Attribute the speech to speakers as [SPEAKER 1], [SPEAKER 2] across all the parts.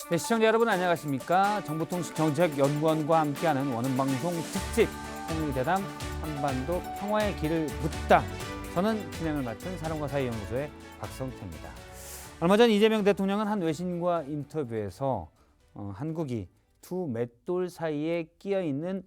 [SPEAKER 1] 네, 시청자 여러분 안녕하십니까? 정보통신정책연구원과 함께하는 원음방송 특집 통일대담 한반도 평화의 길을 묻다. 저는 진행을 맡은 사령과사회연구소의 박성태입니다. 얼마 전 이재명 대통령은 한 외신과 인터뷰에서 한국이 두 맷돌 사이에 끼어 있는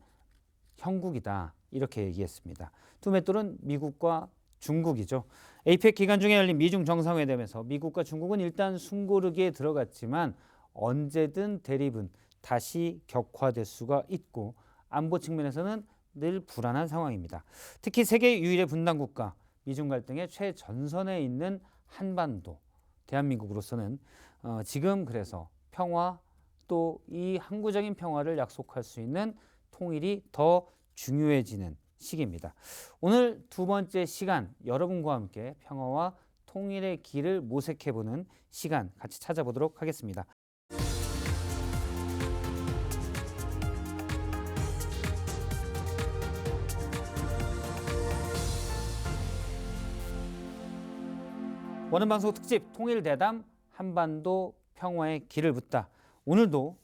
[SPEAKER 1] 형국이다 이렇게 얘기했습니다. 두 맷돌은 미국과 중국이죠. 에이펙 기간 중에 열린 미중 정상회담에서 미국과 중국은 일단 숨고르기에 들어갔지만 언제든 대립은 다시 격화될 수가 있고 안보 측면에서는 늘 불안한 상황입니다. 특히 세계 유일의 분단 국가, 미중 갈등의 최전선에 있는 한반도, 대한민국으로서는 지금 그래서 평화 또 이 항구적인 평화를 약속할 수 있는 통일이 더 중요해지는 시기입니다. 오늘 두 번째 시간 여러분과 함께 평화와 통일의 길을 모색해보는 시간 같이 찾아보도록 하겠습니다. 원음방송 특집 통일대담 한반도 평화의 길을 묻다. 오늘도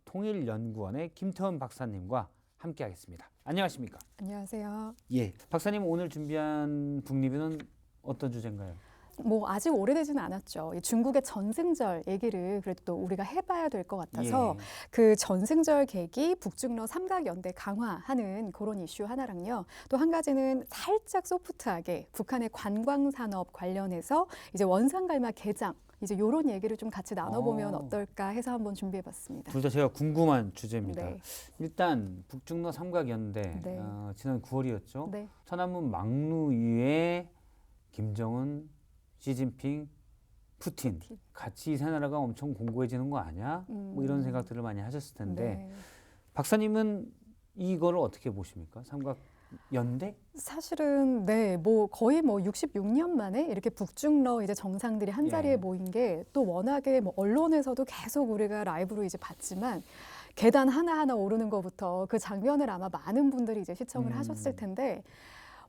[SPEAKER 1] 통일연구원의 김태원 박사님과 함께하겠습니다. 안녕하십니까?
[SPEAKER 2] 안녕하세요.
[SPEAKER 1] 예, 박사님 오늘 준비한 북리뷰는 어떤 주제인가요?
[SPEAKER 2] 뭐 아직 오래되지는 않았죠. 이 중국의 전승절 얘기를 그래도 또 우리가 해봐야 될 것 같아서
[SPEAKER 1] 예.
[SPEAKER 2] 그 전승절 계기 북중러 삼각연대 강화하는 그런 이슈 하나랑요. 또 한 가지는 살짝 소프트하게 북한의 관광산업 관련해서 이제 원산갈마 개장 이제 이런 얘기를 좀 같이 나눠보면 어떨까 해서 한번 준비해봤습니다.
[SPEAKER 1] 둘 다 제가 궁금한 주제입니다.
[SPEAKER 2] 네.
[SPEAKER 1] 일단 북중러 삼각연대
[SPEAKER 2] 네.
[SPEAKER 1] 지난 9월이었죠.
[SPEAKER 2] 네.
[SPEAKER 1] 천안문 막루 위에 김정은, 시진핑, 푸틴 같이 이 세 나라가 엄청 공고해지는 거 아니야? 뭐 이런 생각들을 많이 하셨을 텐데
[SPEAKER 2] 네.
[SPEAKER 1] 박사님은 이거를 어떻게 보십니까? 삼각연대?
[SPEAKER 2] 사실은 네, 뭐 거의 뭐 66년 만에 이렇게 북중러 이제 정상들이 한 자리에
[SPEAKER 1] 예.
[SPEAKER 2] 모인 게 또 워낙에 뭐 언론에서도 계속 우리가 라이브로 이제 봤지만 계단 하나하나 오르는 것부터 그 장면을 아마 많은 분들이 이제 시청을 하셨을 텐데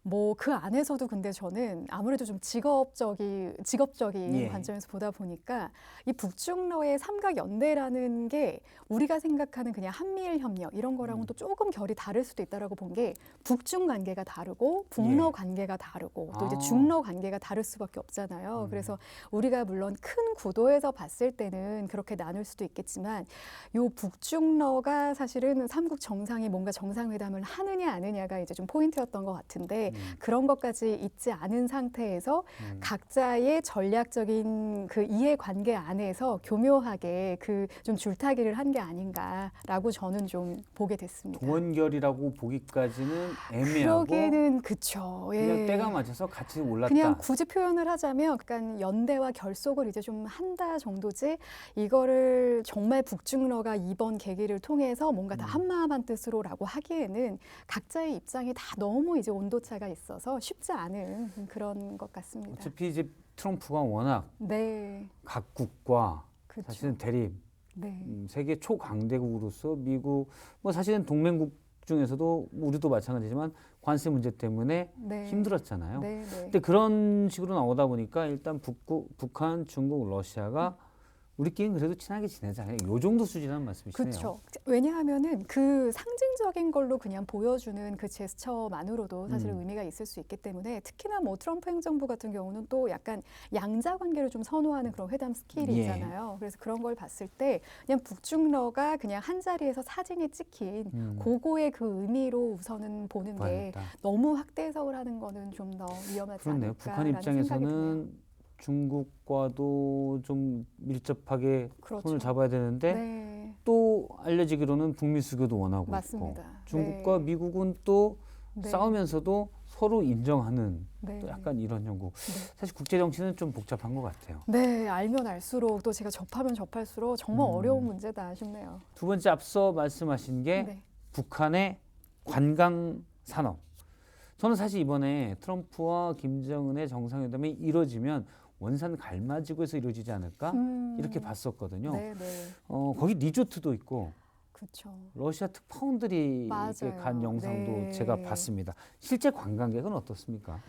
[SPEAKER 2] 뭐 그 안에서도 근데 저는 아무래도 좀 직업적인
[SPEAKER 1] 예.
[SPEAKER 2] 관점에서 보다 보니까 이 북중러의 삼각연대라는 게 우리가 생각하는 그냥 한미일 협력 이런 거랑은 또 조금 결이 다를 수도 있다라고 본 게 북중 관계가 다르고 북러
[SPEAKER 1] 예.
[SPEAKER 2] 관계가 다르고 또 이제
[SPEAKER 1] 아.
[SPEAKER 2] 중러 관계가 다를 수밖에 없잖아요. 그래서 우리가 물론 큰 구도에서 봤을 때는 그렇게 나눌 수도 있겠지만 요 북중러가 사실은 삼국 정상이 뭔가 정상회담을 하느냐 안 하느냐가 이제 좀 포인트였던 것 같은데 그런 것까지 있지 않은 상태에서 각자의 전략적인 그 이해관계 안에서 교묘하게 그 좀 줄타기를 한 게 아닌가라고 저는 좀 보게 됐습니다.
[SPEAKER 1] 동원결이라고 보기까지는 애매하고
[SPEAKER 2] 그러기에는 그쵸.
[SPEAKER 1] 그냥
[SPEAKER 2] 예.
[SPEAKER 1] 때가 맞아서 같이 올랐다.
[SPEAKER 2] 그냥 굳이 표현을 하자면 약간 연대와 결속을 이제 좀 한다 정도지 이거를 정말 북중러가 이번 계기를 통해서 뭔가 다 한마음 한뜻으로라고 하기에는 각자의 입장이 다 너무 이제 온도차가 있어서 쉽지 않은 그런 것 같습니다.
[SPEAKER 1] 어차피 이제 트럼프가 워낙
[SPEAKER 2] 네,
[SPEAKER 1] 각국과
[SPEAKER 2] 그렇죠.
[SPEAKER 1] 사실은 대립
[SPEAKER 2] 네,
[SPEAKER 1] 세계 초강대국으로서 미국 뭐 사실은 동맹국 중에서도 우리도 마찬가지지만 관세 문제 때문에
[SPEAKER 2] 네.
[SPEAKER 1] 힘들었잖아요.
[SPEAKER 2] 네, 네.
[SPEAKER 1] 근데 그런 식으로 나오다 보니까 일단 북한, 중국, 러시아가 우리끼리는 그래도 친하게 지내자. 요 정도 수준이라는 말씀이시네요.
[SPEAKER 2] 그렇죠. 왜냐하면은 그 상징적인 걸로 그냥 보여주는 그 제스처만으로도 사실 의미가 있을 수 있기 때문에 특히나 뭐 트럼프 행정부 같은 경우는 또 약간 양자 관계를 좀 선호하는 그런 회담 스킬이잖아요. 그래서 그런 걸 봤을 때 그냥 북중러가 그냥 한 자리에서 사진이 찍힌 그거의 그 의미로 우선은 보는 게
[SPEAKER 1] 봐야겠다.
[SPEAKER 2] 너무 확대 해석을 하는 거는 좀 더 위험하지
[SPEAKER 1] 그렇네요.
[SPEAKER 2] 않을까라는
[SPEAKER 1] 북한
[SPEAKER 2] 생각이 드네요.
[SPEAKER 1] 입장에서는 중국과도 좀 밀접하게
[SPEAKER 2] 그렇죠.
[SPEAKER 1] 손을 잡아야 되는데
[SPEAKER 2] 네.
[SPEAKER 1] 또 알려지기로는 북미 수교도 원하고
[SPEAKER 2] 맞습니다.
[SPEAKER 1] 있고 중국과
[SPEAKER 2] 네.
[SPEAKER 1] 미국은 또
[SPEAKER 2] 네.
[SPEAKER 1] 싸우면서도 서로 인정하는
[SPEAKER 2] 네.
[SPEAKER 1] 또 약간 이런 형국.
[SPEAKER 2] 네.
[SPEAKER 1] 사실 국제 정치는 좀 복잡한 것 같아요.
[SPEAKER 2] 네, 알면 알수록 또 제가 접하면 접할수록 정말 어려운 문제다 싶네요.
[SPEAKER 1] 두 번째 앞서 말씀하신 게
[SPEAKER 2] 네.
[SPEAKER 1] 북한의 관광 산업. 저는 사실 이번에 트럼프와 김정은의 정상회담이 이루어지면 원산 갈마지구에서 이루어지지 않을까 이렇게 봤었거든요.
[SPEAKER 2] 네, 네.
[SPEAKER 1] 거기 리조트도 있고
[SPEAKER 2] 그렇죠.
[SPEAKER 1] 러시아 특파원들이
[SPEAKER 2] 맞아요.
[SPEAKER 1] 간 영상도
[SPEAKER 2] 네.
[SPEAKER 1] 제가 봤습니다. 실제 관광객은 어떻습니까?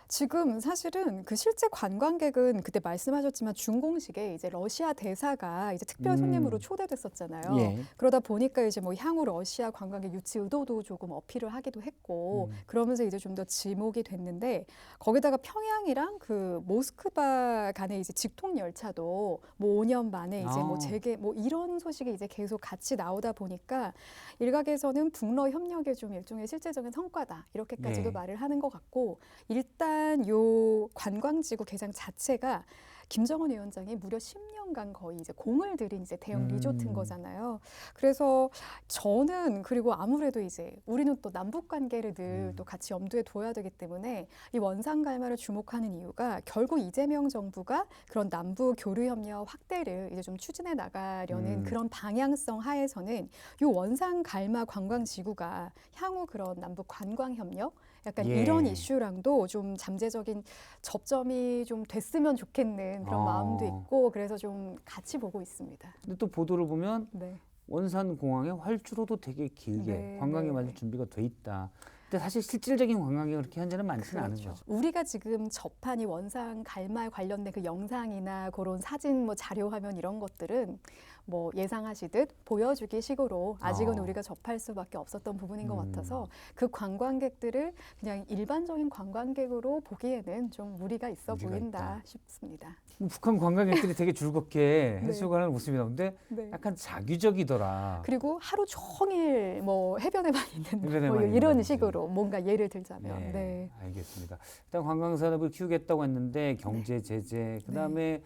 [SPEAKER 2] 지금 사실은 그 실제 관광객은 그때 말씀하셨지만 준공식에 이제 러시아 대사가 이제 특별 손님으로 초대됐었잖아요.
[SPEAKER 1] 예.
[SPEAKER 2] 그러다 보니까 이제 뭐 향후 러시아 관광객 유치 의도도 조금 어필을 하기도 했고 그러면서 이제 좀 더 지목이 됐는데 거기다가 평양이랑 그 모스크바 간의 이제 직통 열차도 뭐 5년 만에 이제 뭐 재개 뭐 이런 소식이 이제 계속 같이 나오다 보니까 일각에서는 북러 협력의 좀 일종의 실제적인 성과다 이렇게까지도
[SPEAKER 1] 네.
[SPEAKER 2] 말을 하는 것 같고 일단 요 관광지구 개장 자체가 김정은 위원장이 무려 10년간 거의 이제 공을 들인 이제 대형 리조트인 거잖아요. 그래서 저는 그리고 아무래도 이제 우리는 또 남북 관계를 늘 또 같이 염두에 둬야 되기 때문에 이 원산 갈마를 주목하는 이유가 결국 이재명 정부가 그런 남북 교류 협력 확대를 이제 좀 추진해 나가려는 그런 방향성 하에서는 요 원산 갈마 관광 지구가 향후 그런 남북 관광 협력 약간
[SPEAKER 1] 예.
[SPEAKER 2] 이런 이슈랑도 좀 잠재적인 접점이 좀 됐으면 좋겠는 그런 마음도 있고 그래서 좀 같이 보고 있습니다.
[SPEAKER 1] 근데 또 보도를 보면
[SPEAKER 2] 네.
[SPEAKER 1] 원산 공항의 활주로도 되게 길게
[SPEAKER 2] 네,
[SPEAKER 1] 관광에
[SPEAKER 2] 네.
[SPEAKER 1] 맞을 준비가 돼 있다. 근데 사실 실질적인 관광이 그렇게 현재는 많지는 않은 거죠.
[SPEAKER 2] 우리가 지금 접한 이 원산 갈말 관련된 그 영상이나 그런 사진, 뭐 자료 화면 이런 것들은 뭐 예상하시듯 보여주기 식으로 아직은 우리가 접할 수밖에 없었던 부분인 것 같아서 그 관광객들을 그냥 일반적인 관광객으로 보기에는 좀 무리가 있어
[SPEAKER 1] 무리가
[SPEAKER 2] 보인다
[SPEAKER 1] 있다.
[SPEAKER 2] 싶습니다.
[SPEAKER 1] 북한 관광객들이 되게 즐겁게
[SPEAKER 2] 네.
[SPEAKER 1] 해수욕하는 모습이 나오는데
[SPEAKER 2] 네.
[SPEAKER 1] 약간 자기적이더라.
[SPEAKER 2] 그리고 하루 종일 뭐 해변에만 있는
[SPEAKER 1] 해변에만
[SPEAKER 2] 뭐
[SPEAKER 1] 있는
[SPEAKER 2] 이런
[SPEAKER 1] 거지.
[SPEAKER 2] 식으로 뭔가 예를 들자면
[SPEAKER 1] 네,
[SPEAKER 2] 네.
[SPEAKER 1] 알겠습니다. 일단 관광 산업을 키우겠다고 했는데 경제 제재, 그다음에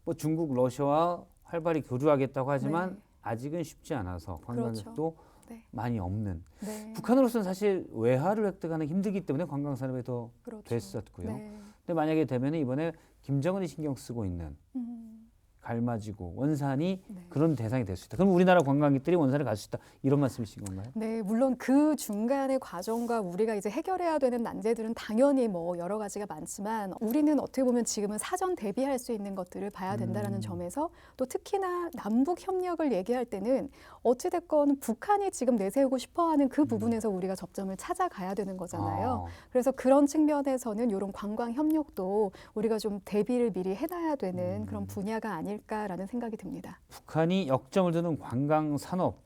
[SPEAKER 1] 뭐 중국, 러시아와 활발히 교류하겠다고 하지만
[SPEAKER 2] 네.
[SPEAKER 1] 아직은 쉽지 않아서 관광객도
[SPEAKER 2] 그렇죠. 네.
[SPEAKER 1] 많이 없는.
[SPEAKER 2] 네.
[SPEAKER 1] 북한으로서는 사실 외화를 획득하는 힘들기 때문에 관광 산업에 더
[SPEAKER 2] 그렇죠.
[SPEAKER 1] 됐었고요.
[SPEAKER 2] 네.
[SPEAKER 1] 근데 만약에 되면 이번에 김정은이 신경 쓰고 있는 갈마지구, 원산이
[SPEAKER 2] 네.
[SPEAKER 1] 그런 대상이 될 수 있다. 그럼 우리나라 관광객들이 원산을 갈 수 있다. 이런 말씀이신 건가요?
[SPEAKER 2] 네, 물론 그 중간의 과정과 우리가 이제 해결해야 되는 난제들은 당연히 뭐 여러 가지가 많지만 우리는 어떻게 보면 지금은 사전 대비할 수 있는 것들을 봐야 된다라는 점에서 또 특히나 남북 협력을 얘기할 때는 어찌됐건 북한이 지금 내세우고 싶어하는 그 부분에서 우리가 접점을 찾아가야 되는 거잖아요. 그래서 그런 측면에서는 이런 관광 협력도 우리가 좀 대비를 미리 해놔야 되는 그런 분야가 아닐까라는 생각이 듭니다.
[SPEAKER 1] 북한이 역점을 두는 관광 산업,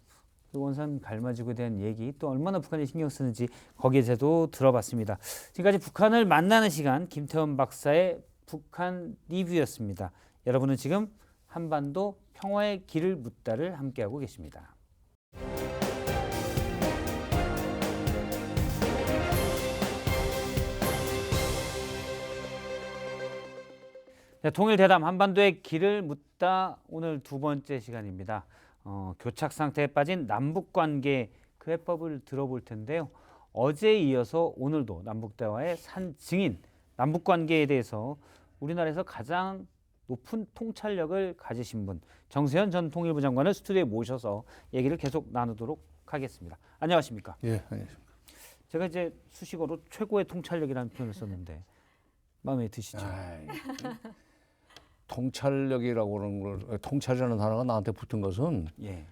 [SPEAKER 1] 그 원산 갈마지구에 대한 얘기 또 얼마나 북한이 신경 쓰는지 거기에 대해서도 들어봤습니다. 지금까지 북한을 만나는 시간 김태원 박사의 북한 리뷰였습니다. 여러분은 지금 한반도 평화의 길을 묻다를 함께하고 계십니다. 네, 통일대담 한반도의 길을 묻다 오늘 두 번째 시간입니다. 교착 상태에 빠진 남북관계 그 해법을 들어볼 텐데요. 어제에 이어서 오늘도 남북대화의 산 증인 남북관계에 대해서 우리나라에서 가장 높은 통찰력을 가지신 분 정세현 전 통일부 장관을 스튜디오에 모셔서 얘기를 계속 나누도록 하겠습니다. 안녕하십니까?
[SPEAKER 3] 예, 알겠습니다.
[SPEAKER 1] 제가 이제 수식어로 최고의 통찰력이라는 표현을 썼는데 마음에 드시죠?
[SPEAKER 3] 통찰력이라고 그러는 걸 통찰이라는 단어가 나한테 붙은 것은
[SPEAKER 1] 예.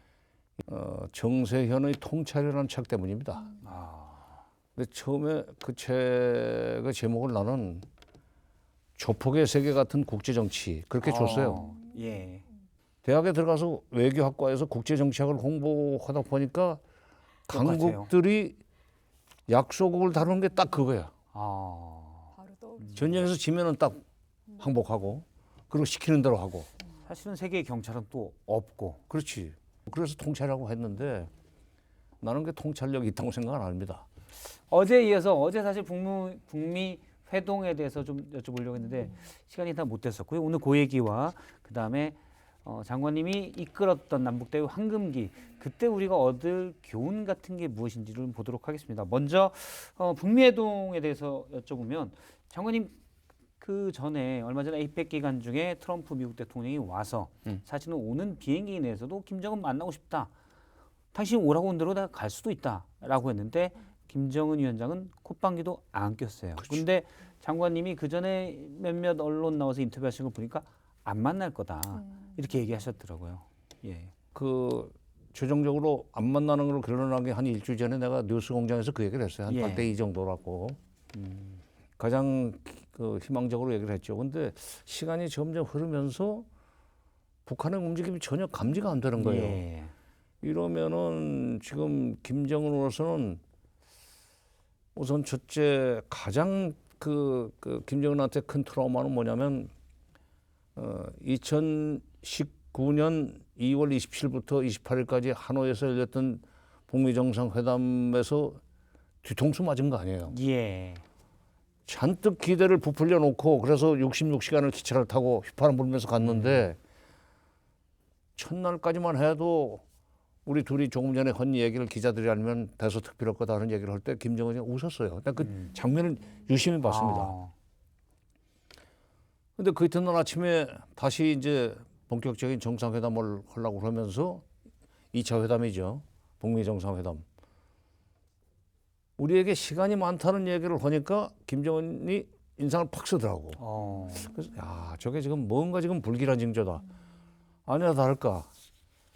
[SPEAKER 3] 정세현의 통찰이라는 책 때문입니다. 근데 처음에 그 책의 제목을 나는 조폭의 세계 같은 국제 정치 그렇게 줬어요.
[SPEAKER 1] 예.
[SPEAKER 3] 대학에 들어가서 외교학과에서 국제 정치학을 공부하다 보니까
[SPEAKER 1] 똑같아요.
[SPEAKER 3] 강국들이 약소국을 다루는 게 딱 그거야.
[SPEAKER 2] 바로 떠오르죠.
[SPEAKER 3] 전쟁에서 지면은 딱 항복하고 그리고 시키는 대로 하고.
[SPEAKER 1] 사실은 세계의 경찰은 또 없고.
[SPEAKER 3] 그렇지. 그래서 통찰이라고 했는데 나는 그 통찰력이 있다고 생각은 안 합니다.
[SPEAKER 1] 어제에 이어서 어제 사실 북미 회동에 대해서 좀 여쭤보려고 했는데 시간이 다 못 됐었고요. 오늘 그 얘기와 그다음에 장관님이 이끌었던 남북대화 황금기 그때 우리가 얻을 교훈 같은 게 무엇인지를 보도록 하겠습니다. 먼저 북미 회동에 대해서 여쭤보면 장관님 그 전에 얼마 전에 에이펙 기간 중에 트럼프 미국 대통령이 와서 사실은 오는 비행기 내에서도 김정은 만나고 싶다. 당신 오라고 온 대로 내가 갈 수도 있다라고 했는데 김정은 위원장은 콧방귀도 안 꼈어요. 그런데 장관님이 그 전에 몇몇 언론 나와서 인터뷰하신 거 보니까 안 만날 거다 이렇게 얘기하셨더라고요. 예.
[SPEAKER 3] 그 최종적으로 안 만나는 걸 결론하기 한 일주일 전에 내가 뉴스공장에서 그 얘기를 했어요. 한
[SPEAKER 1] 예.
[SPEAKER 3] 8대2 정도라고. 가장 그 희망적으로 얘기를 했죠. 근데 시간이 점점 흐르면서 북한의 움직임이 전혀 감지가 안 되는 거예요.
[SPEAKER 1] 예.
[SPEAKER 3] 이러면은 지금 김정은으로서는 우선 첫째 가장 그 김정은한테 큰 트라우마는 뭐냐면 2019년 2월 27일부터 28일까지 하노이에서 열렸던 북미 정상회담에서 뒤통수 맞은 거 아니에요.
[SPEAKER 1] 예.
[SPEAKER 3] 잔뜩 기대를 부풀려 놓고 그래서 66시간을 기차를 타고 휘파람 불면서 갔는데 첫날까지만 해도 우리 둘이 조금 전에 헌 얘기를 기자들이 알면 대서특필할 거다 하는 얘기를 할 때 김정은이 웃었어요. 근데 그 장면을 유심히 봤습니다.
[SPEAKER 1] 아.
[SPEAKER 3] 근데 그 이튿날 아침에 다시 이제 본격적인 정상회담을 하려고 그러면서 2차 회담이죠. 북미 정상회담. 우리에게 시간이 많다는 얘기를 하니까 김정은이 인상을 팍 쓰더라고. 그래서 야, 저게 지금 뭔가 지금 불길한 징조다. 아니야 다를까.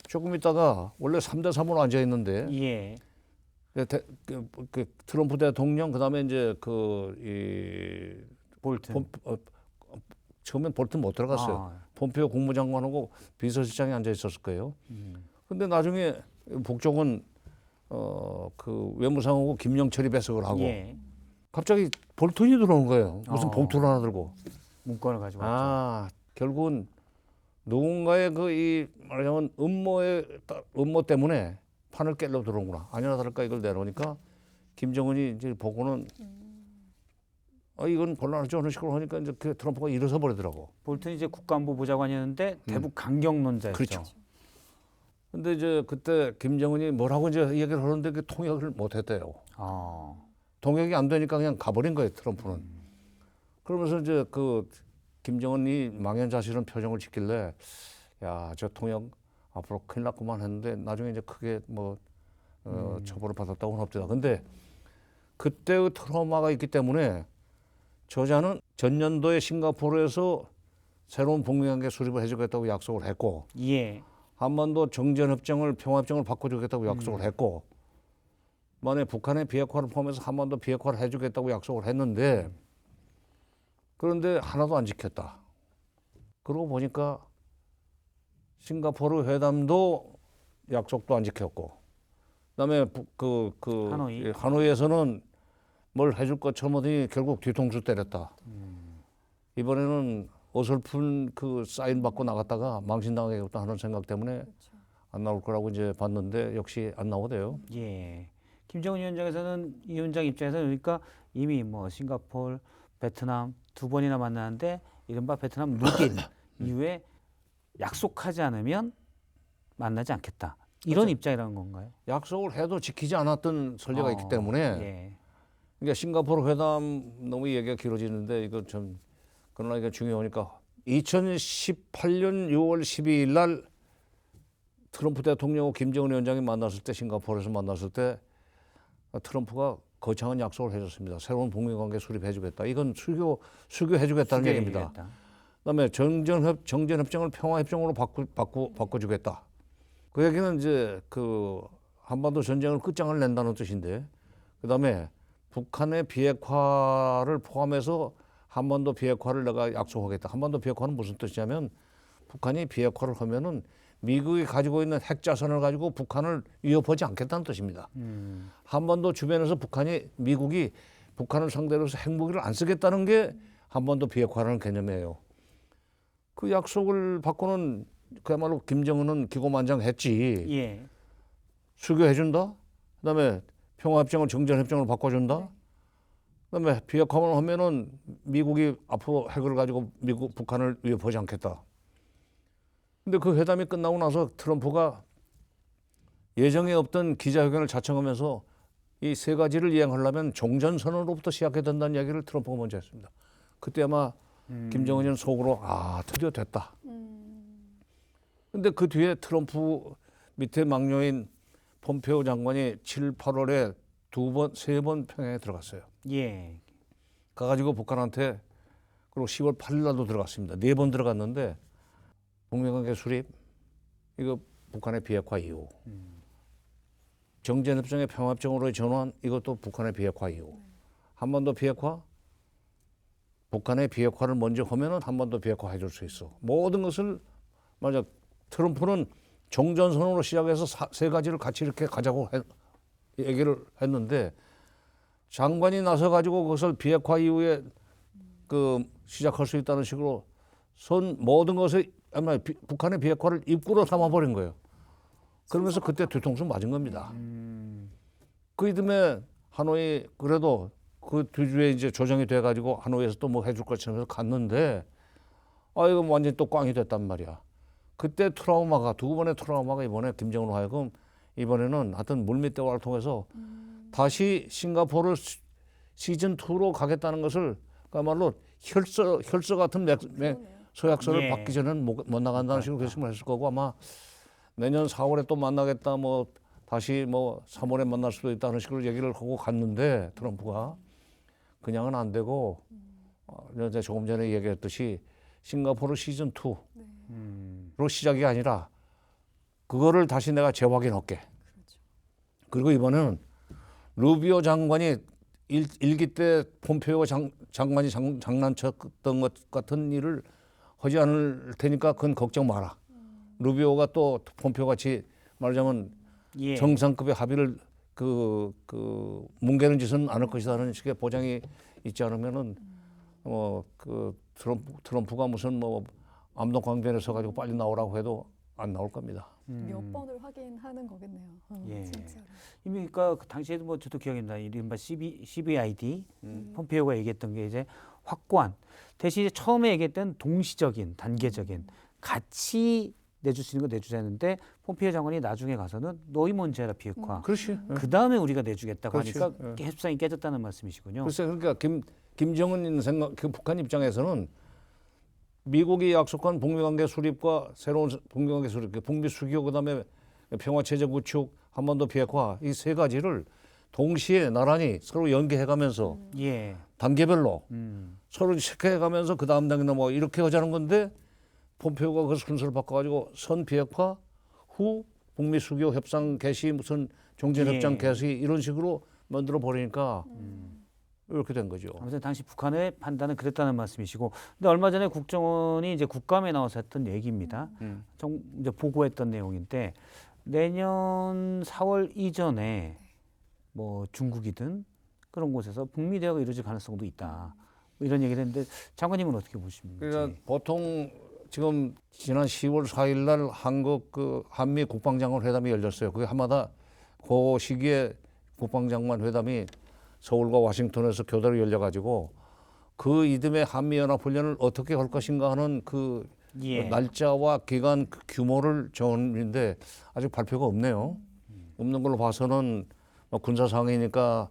[SPEAKER 3] 조금 있다가 원래 3대 3으로 앉아 있는데
[SPEAKER 1] 예.
[SPEAKER 3] 그 트럼프 대통령 그다음에 이제 이
[SPEAKER 1] 볼튼.
[SPEAKER 3] 처음엔 볼튼 못 들어갔어요.
[SPEAKER 1] 아.
[SPEAKER 3] 폼페이오 국무장관하고 비서실장이 앉아 있었을 거예요. 근데 나중에 북쪽은 그 외무상하고 김영철이 배석을 하고
[SPEAKER 1] 예.
[SPEAKER 3] 갑자기 볼튼이 들어온 거예요. 무슨 봉투를 하나 들고.
[SPEAKER 1] 문건을 가지고 왔죠.
[SPEAKER 3] 아, 결국은 누군가의 그 이 말하자면 음모 때문에 판을 깨려 들어온구나. 아니나 다를까 이걸 내놓으니까 김정은이 이제 보고는 이건 곤란하죠 하는 식으로 하니까 이제 그 트럼프가 일어서 버리더라고.
[SPEAKER 1] 볼튼이 이제 국가안보 보좌관이었는데 대북 강경론자였죠.
[SPEAKER 3] 그렇죠. 근데 이제 그때 김정은이 뭐라고 이제 얘기를 하는데 그 통역을 못 했대요.
[SPEAKER 1] 아.
[SPEAKER 3] 통역이 안 되니까 그냥 가버린 거예요, 트럼프는. 그러면서 이제 그 김정은이 망연자실한 표정을 짓길래 야, 저 통역 앞으로 큰일 났구만 했는데 나중에 이제 크게 뭐 처벌을 받았다고는 없더라. 근데 그때의 트라우마가 있기 때문에 저자는 전년도에 싱가포르에서 새로운 북미관계 수립을 해주겠다고 약속을 했고
[SPEAKER 1] 예.
[SPEAKER 3] 한반도 정전협정을 평화협정을 바꿔주겠다고 약속을 했고 만에 북한의 비핵화를 포함해서 한반도 비핵화를 해주겠다고 약속을 했는데 그런데 하나도 안 지켰다. 그러고 보니까 싱가포르 회담도 약속도 안 지켰고 그다음에 하노이에서는 뭘 해줄 것처럼 하더니 결국 뒤통수 때렸다. 이번에는 어설픈 그 사인 받고 나갔다가 망신당하겠다 하는 생각 때문에 안 나올 거라고 이제 봤는데 역시 안 나오대요.
[SPEAKER 1] 예. 김정은 위원장에서는 이 위원장 입장에서는 그러니까 이미 뭐 싱가포르, 베트남 두 번이나 만나는데 이른바 베트남 룩인 이후에 약속하지 않으면 만나지 않겠다. 이런
[SPEAKER 3] 그렇죠.
[SPEAKER 1] 입장이라는 건가요?
[SPEAKER 3] 약속을 해도 지키지 않았던 선례가 있기 때문에
[SPEAKER 1] 예.
[SPEAKER 3] 그러니까 싱가포르 회담 너무 얘기가 길어지는데 이거 좀 그러나 이게 중요하니까 2018년 6월 12일 날 트럼프 대통령과 김정은 위원장이 만났을 때 싱가포르에서 만났을 때 트럼프가 거창한 약속을 해줬습니다. 새로운 북미 관계 수립해주겠다. 이건 수교해주겠다는 얘기입니다. 그다음에 정전협정을 평화협정으로 바꿔주겠다. 그 얘기는 이제 그 한반도 전쟁을 끝장을 낸다는 뜻인데, 그다음에 북한의 비핵화를 포함해서 한반도 비핵화를 내가 약속하겠다. 한반도 비핵화는 무슨 뜻이냐면 북한이 비핵화를 하면은 미국이 가지고 있는 핵자산을 가지고 북한을 위협하지 않겠다는 뜻입니다. 한반도 주변에서 미국이 북한을 상대로 해서 핵무기를 안 쓰겠다는 게 한반도 비핵화라는 개념이에요. 그 약속을 받고는 그야말로 김정은은 기고만장했지.
[SPEAKER 1] 예.
[SPEAKER 3] 수교해준다. 그다음에 평화협정을 정전협정으로 바꿔준다. 그다음에 비핵화만 하면은 미국이 앞으로 핵을 가지고 북한을 위협하지 않겠다. 근데 그 회담이 끝나고 나서 트럼프가 예정에 없던 기자회견을 자청하면서 이 세 가지를 이행하려면 종전선언으로부터 시작해야 된다는 이야기를 트럼프가 먼저 했습니다. 그때 아마 김정은은 속으로 드디어 됐다. 근데 그 뒤에 트럼프 밑에 막녀인 폼페이오 장관이 7, 8월에 세 번 평양에 들어갔어요.
[SPEAKER 1] 예.
[SPEAKER 3] 가가지고 북한한테 그리고 10월 8일 날도 들어갔습니다. 4번 들어갔는데 북미관계 수립, 이거 북한의 비핵화 이후. 정전협정의 평화협정으로의 전환, 이것도 북한의 비핵화 이후. 한반도 비핵화, 북한의 비핵화를 먼저 하면은 한반도 비핵화 해줄 수 있어. 모든 것을 만약 트럼프는 종전선언으로 시작해서 세 가지를 같이 이렇게 가자고 얘기를 했는데 장관이 나서 가지고 그것을 비핵화 이후에 그 시작할 수 있다는 식으로 모든 것을 아마 북한의 비핵화를 입구로 삼아버린 거예요. 그러면서 그때 뒤통수 맞은 겁니다. 그 이듬해 하노이 그래도 그 뒤주에 이제 조정이 돼가지고 하노이에서 또 뭐 해줄 것처럼 갔는데 이거 완전히 또 꽝이 됐단 말이야. 그때 트라우마가 두 번의 트라우마가 이번에 김정은으로 하여금 이번에는 하여튼 물밑 대화를 통해서 다시 싱가포르를 시즌 2로 가겠다는 것을 그야말로 혈서 같은 서약서를
[SPEAKER 1] 예.
[SPEAKER 3] 받기 전에는 못 나간다는 식으로 결심을 했을 거고 아마 내년 4월에 또 만나겠다 뭐 다시 뭐 3월에 만날 수도 있다는 식으로 얘기를 하고 갔는데 트럼프가 그냥은 안 되고 제가 조금 전에 얘기했듯이 싱가포르 시즌 2로 시작이 아니라 그거를 다시 내가 재확인할게. 그리고 이번에는 루비오 장관이 일기 때 폼페이오 장관이 장난쳤던 것 같은 일을 하지 않을 테니까 그건 걱정 마라. 루비오가 또 폼페이오 같이 말하자면
[SPEAKER 1] 예.
[SPEAKER 3] 정상급의 합의를 뭉개는 짓은 않을 것이라는 식의 보장이 있지 않으면은 그 트럼프가 무슨 뭐 암동강변에 서가지고 빨리 나오라고 해도 안 나올 겁니다.
[SPEAKER 2] 몇 번을 확인하는 거겠네요.
[SPEAKER 1] 예.
[SPEAKER 2] 진짜로.
[SPEAKER 1] 이미 그 당시에도 뭐 저도 기억이 나. 이른바 CBID 폼페이오가 얘기했던 게 이제 확고한 대신 이제 처음에 얘기했던 동시적인 단계적인 같이 내줄 수 있는 거 내주자 했는데 폼페이오 장관이 나중에 가서는 너희 먼저 해라 비핵화.
[SPEAKER 3] 그렇지.
[SPEAKER 1] 그 다음에 우리가 내주겠다고
[SPEAKER 3] 그렇지.
[SPEAKER 1] 하니까 협상이 깨졌다는 말씀이시군요.
[SPEAKER 3] 글쎄 그러니까 김정은 그 북한 입장에서는 미국이 약속한 북미관계 수립과 새로운 북미관계 수립, 북미 수교 그다음에 평화체제 구축, 한반도 비핵화 이 세 가지를 동시에 나란히 서로 연계해가면서
[SPEAKER 1] 예.
[SPEAKER 3] 단계별로
[SPEAKER 1] 음.
[SPEAKER 3] 서로 체크해가면서 그 다음 단계는 뭐 이렇게 하자는 건데 폼페이오가 그 순서를 바꿔가지고 선 비핵화 후 북미 수교 협상 개시 무슨 종전 협상
[SPEAKER 1] 예.
[SPEAKER 3] 개시 이런 식으로 만들어 버리니까 이렇게 된 거죠.
[SPEAKER 1] 아무튼 당시 북한의 판단은 그랬다는 말씀이시고, 근데 얼마 전에 국정원이 이제 국감에 나와서 했던 얘기입니다. 이제 보고했던 내용인데 내년 4월 이전에 뭐 중국이든 그런 곳에서 북미 대화가 이루어질 가능성도 있다. 뭐 이런 얘기를 했는데 장관님은 어떻게 보십니까?
[SPEAKER 3] 그러니까 보통 지금 지난 10월 4일 날 한국 그 한미 국방장관 회담이 열렸어요. 그게 한마다 그 시기에 국방장관 회담이 서울과 워싱턴에서 교대로 열려가지고 그 이듬해 한미연합훈련을 어떻게 할 것인가 하는 그
[SPEAKER 1] 예.
[SPEAKER 3] 날짜와 기간 그 규모를 정했는데 아직 발표가 없네요. 없는 걸로 봐서는 뭐 군사 상황이니까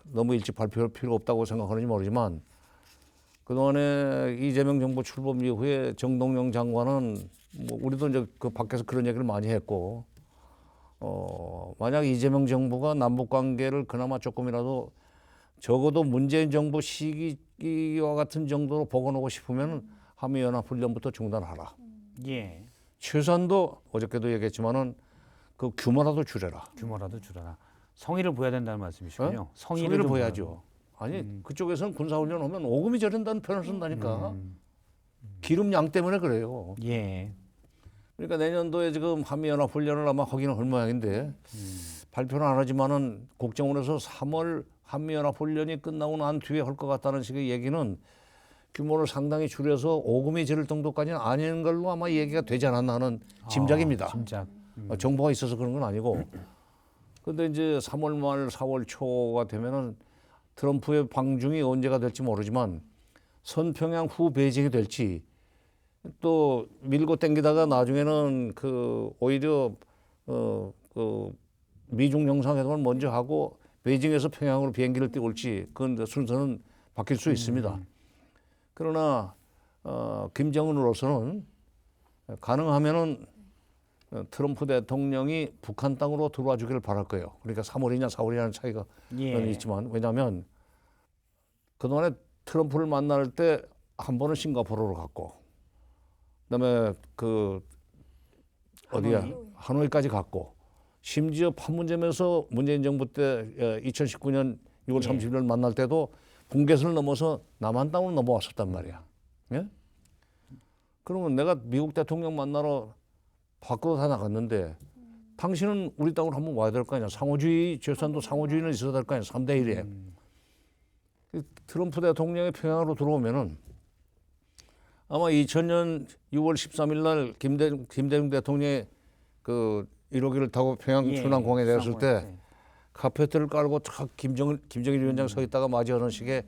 [SPEAKER 3] 너무 일찍 발표할 필요 없다고 생각하는지 모르지만 그동안에 이재명 정부 출범 이후에 정동영 장관은 뭐 우리도 이제 그 밖에서 그런 얘기를 많이 했고 만약 이재명 정부가 남북 관계를 그나마 조금이라도 적어도 문재인 정부 시기와 같은 정도로 복원하고 싶으면 한미연합훈련부터 중단하라.
[SPEAKER 1] 예.
[SPEAKER 3] 최소한도 어저께도 얘기했지만은 그 규모라도 줄여라.
[SPEAKER 1] 규모라도 줄여라. 성의를 보여야 된다는 말씀이시군요.
[SPEAKER 3] 성의를
[SPEAKER 1] 좀
[SPEAKER 3] 보여야죠. 아니 그쪽에서는 군사훈련 하면 오금이 저린다는 표현을 쓴다니까. 기름 양 때문에 그래요.
[SPEAKER 1] 예.
[SPEAKER 3] 그러니까 내년도에 지금 한미연합훈련을 아마 하기는 할 모양인데 발표는 안 하지만은 국정원에서 3월 한미연합훈련이 끝나고 난 뒤에 할 것 같다는 식의 얘기는 규모를 상당히 줄여서 오금이 지를 정도까지는 아닌 걸로 아마 얘기가 되지 않았나 하는 짐작입니다.
[SPEAKER 1] 짐작.
[SPEAKER 3] 정보가 있어서 그런 건 아니고. 근데 이제 3월 말 4월 초가 되면은 트럼프의 방중이 언제가 될지 모르지만 선평양 후 베이징이 될지 또 밀고 땡기다가 나중에는 그 오히려 그 미중 정상회담을 먼저 하고 베이징에서 평양으로 비행기를 띄울지 그건 순서는 바뀔 수 있습니다. 그러나 김정은으로서는 가능하면은 트럼프 대통령이 북한 땅으로 들어와 주기를 바랄 거예요. 그러니까 3월이냐 4월이냐는 차이가
[SPEAKER 1] 예.
[SPEAKER 3] 있지만 왜냐하면 그동안에 트럼프를 만날 때 한 번은 싱가포르로 갔고 그다음에 그 어디야 하노이까지 갔고 심지어 판문점에서 문재인 정부 때 2019년 6월 30일 만날 때도 분계선을 넘어서 남한 땅으로 넘어왔었단 말이야. 예? 그러면 내가 미국 대통령 만나러 밖으로 다 나갔는데 당신은 우리 땅으로 한번 와야 될 거 아니야. 상호주의, 제산도 상호주의는 있어야 될 거 아니야. 3대 1에. 트럼프 대통령이 평양으로 들어오면은 아마 2000년 6월 13일 날 김대중 대통령이 그 1호기를 타고 평양 순환공항에 내렸을 때 카페트를 깔고 촥 김정일 위원장 서 있다가 맞이하는 식의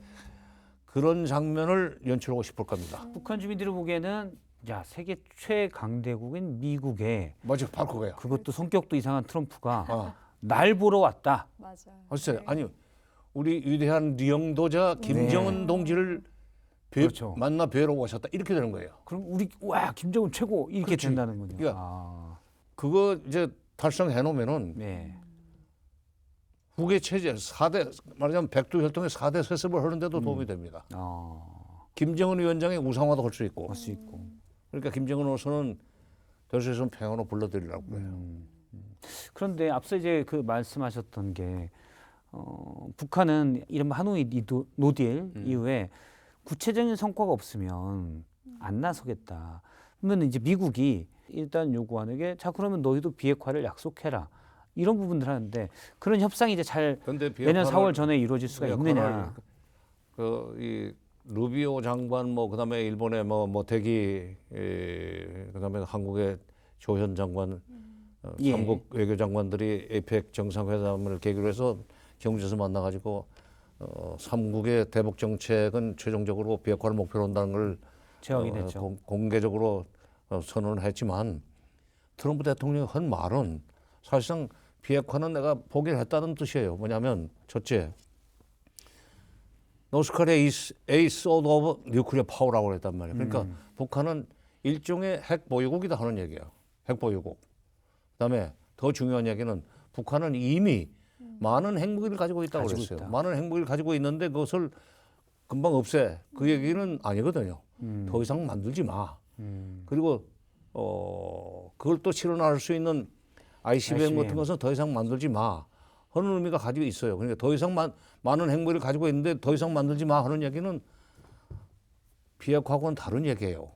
[SPEAKER 3] 그런 장면을 연출하고 싶을 겁니다.
[SPEAKER 1] 북한 주민들이 보기에는 야 세계 최강대국인 미국에
[SPEAKER 3] 맞아, 바로 그거예요.
[SPEAKER 1] 그것도 성격도 이상한 트럼프가
[SPEAKER 3] 어.
[SPEAKER 1] 날 보러 왔다.
[SPEAKER 2] 맞아요.
[SPEAKER 3] 글쎄, 아니 우리 위대한 리영도자 김정은 동지를
[SPEAKER 1] 그렇죠.
[SPEAKER 3] 만나 뵈러 오셨다 이렇게 되는 거예요.
[SPEAKER 1] 그럼 우리 와 김정은 최고 이렇게
[SPEAKER 3] 그렇지.
[SPEAKER 1] 된다는 거죠.
[SPEAKER 3] 그러니까 그거 이제 달성해 놓으면은
[SPEAKER 1] 네.
[SPEAKER 3] 후계 체제 4대 말하자면 백두 혈통의 4대 세습을 하는데도 도움이 됩니다. 김정은 위원장의 우상화도 할 수 있고.
[SPEAKER 1] 할 수 있고.
[SPEAKER 3] 그러니까 김정은으로서는 될 수 있으면 평양으로 불러드리려고 해요.
[SPEAKER 1] 그런데 앞서 이제 그 말씀하셨던 게 북한은 이른바 하노이 노딜 이후에 구체적인 성과가 없으면 안 나서겠다. 그러면 이제 미국이 일단 요구하는 게 자 그러면 너희도 비핵화를 약속해라. 이런 부분들 하는데 그런 협상이 이제 잘 내년 4월 전에 이루어질 수가 있느냐.
[SPEAKER 3] 이 루비오 장관 뭐 그다음에 일본의 뭐 모테기 그다음에 한국의 조현 장관 삼국 외교 장관들이 에이펙 정상회담을 계기로 해서 경주에서 만나가지고 삼국의 대북 정책은 최종적으로 비핵화를 목표로 한다는 걸
[SPEAKER 1] 제언이 됐죠.
[SPEAKER 3] 공개적으로 선언을 했지만 트럼프 대통령이 한 말은 사실상 비핵화는 내가 포기를 했다는 뜻이에요. 뭐냐면 첫째, 노스코리아 is a sword of nuclear power라고 했단 말이에요. 그러니까 북한은 일종의 핵 보유국이다 하는 얘기예요. 핵 보유국. 그다음에 더 중요한 얘기는 북한은 이미 많은 핵무기를 가지고 있다고 그랬어요. 많은 핵무기를 가지고 있는데 그것을 금방 없애. 그 얘기는 아니거든요. 더 이상 만들지 마. 그리고 그걸 또 실현할 수 있는 ICBM 같은 것은 더 이상 만들지 마 하는 의미가 가지고 있어요. 그러니까 더 이상 많은 핵무기를 가지고 있는데 더 이상 만들지 마 하는 얘기는 비핵화하고는 다른 얘기예요.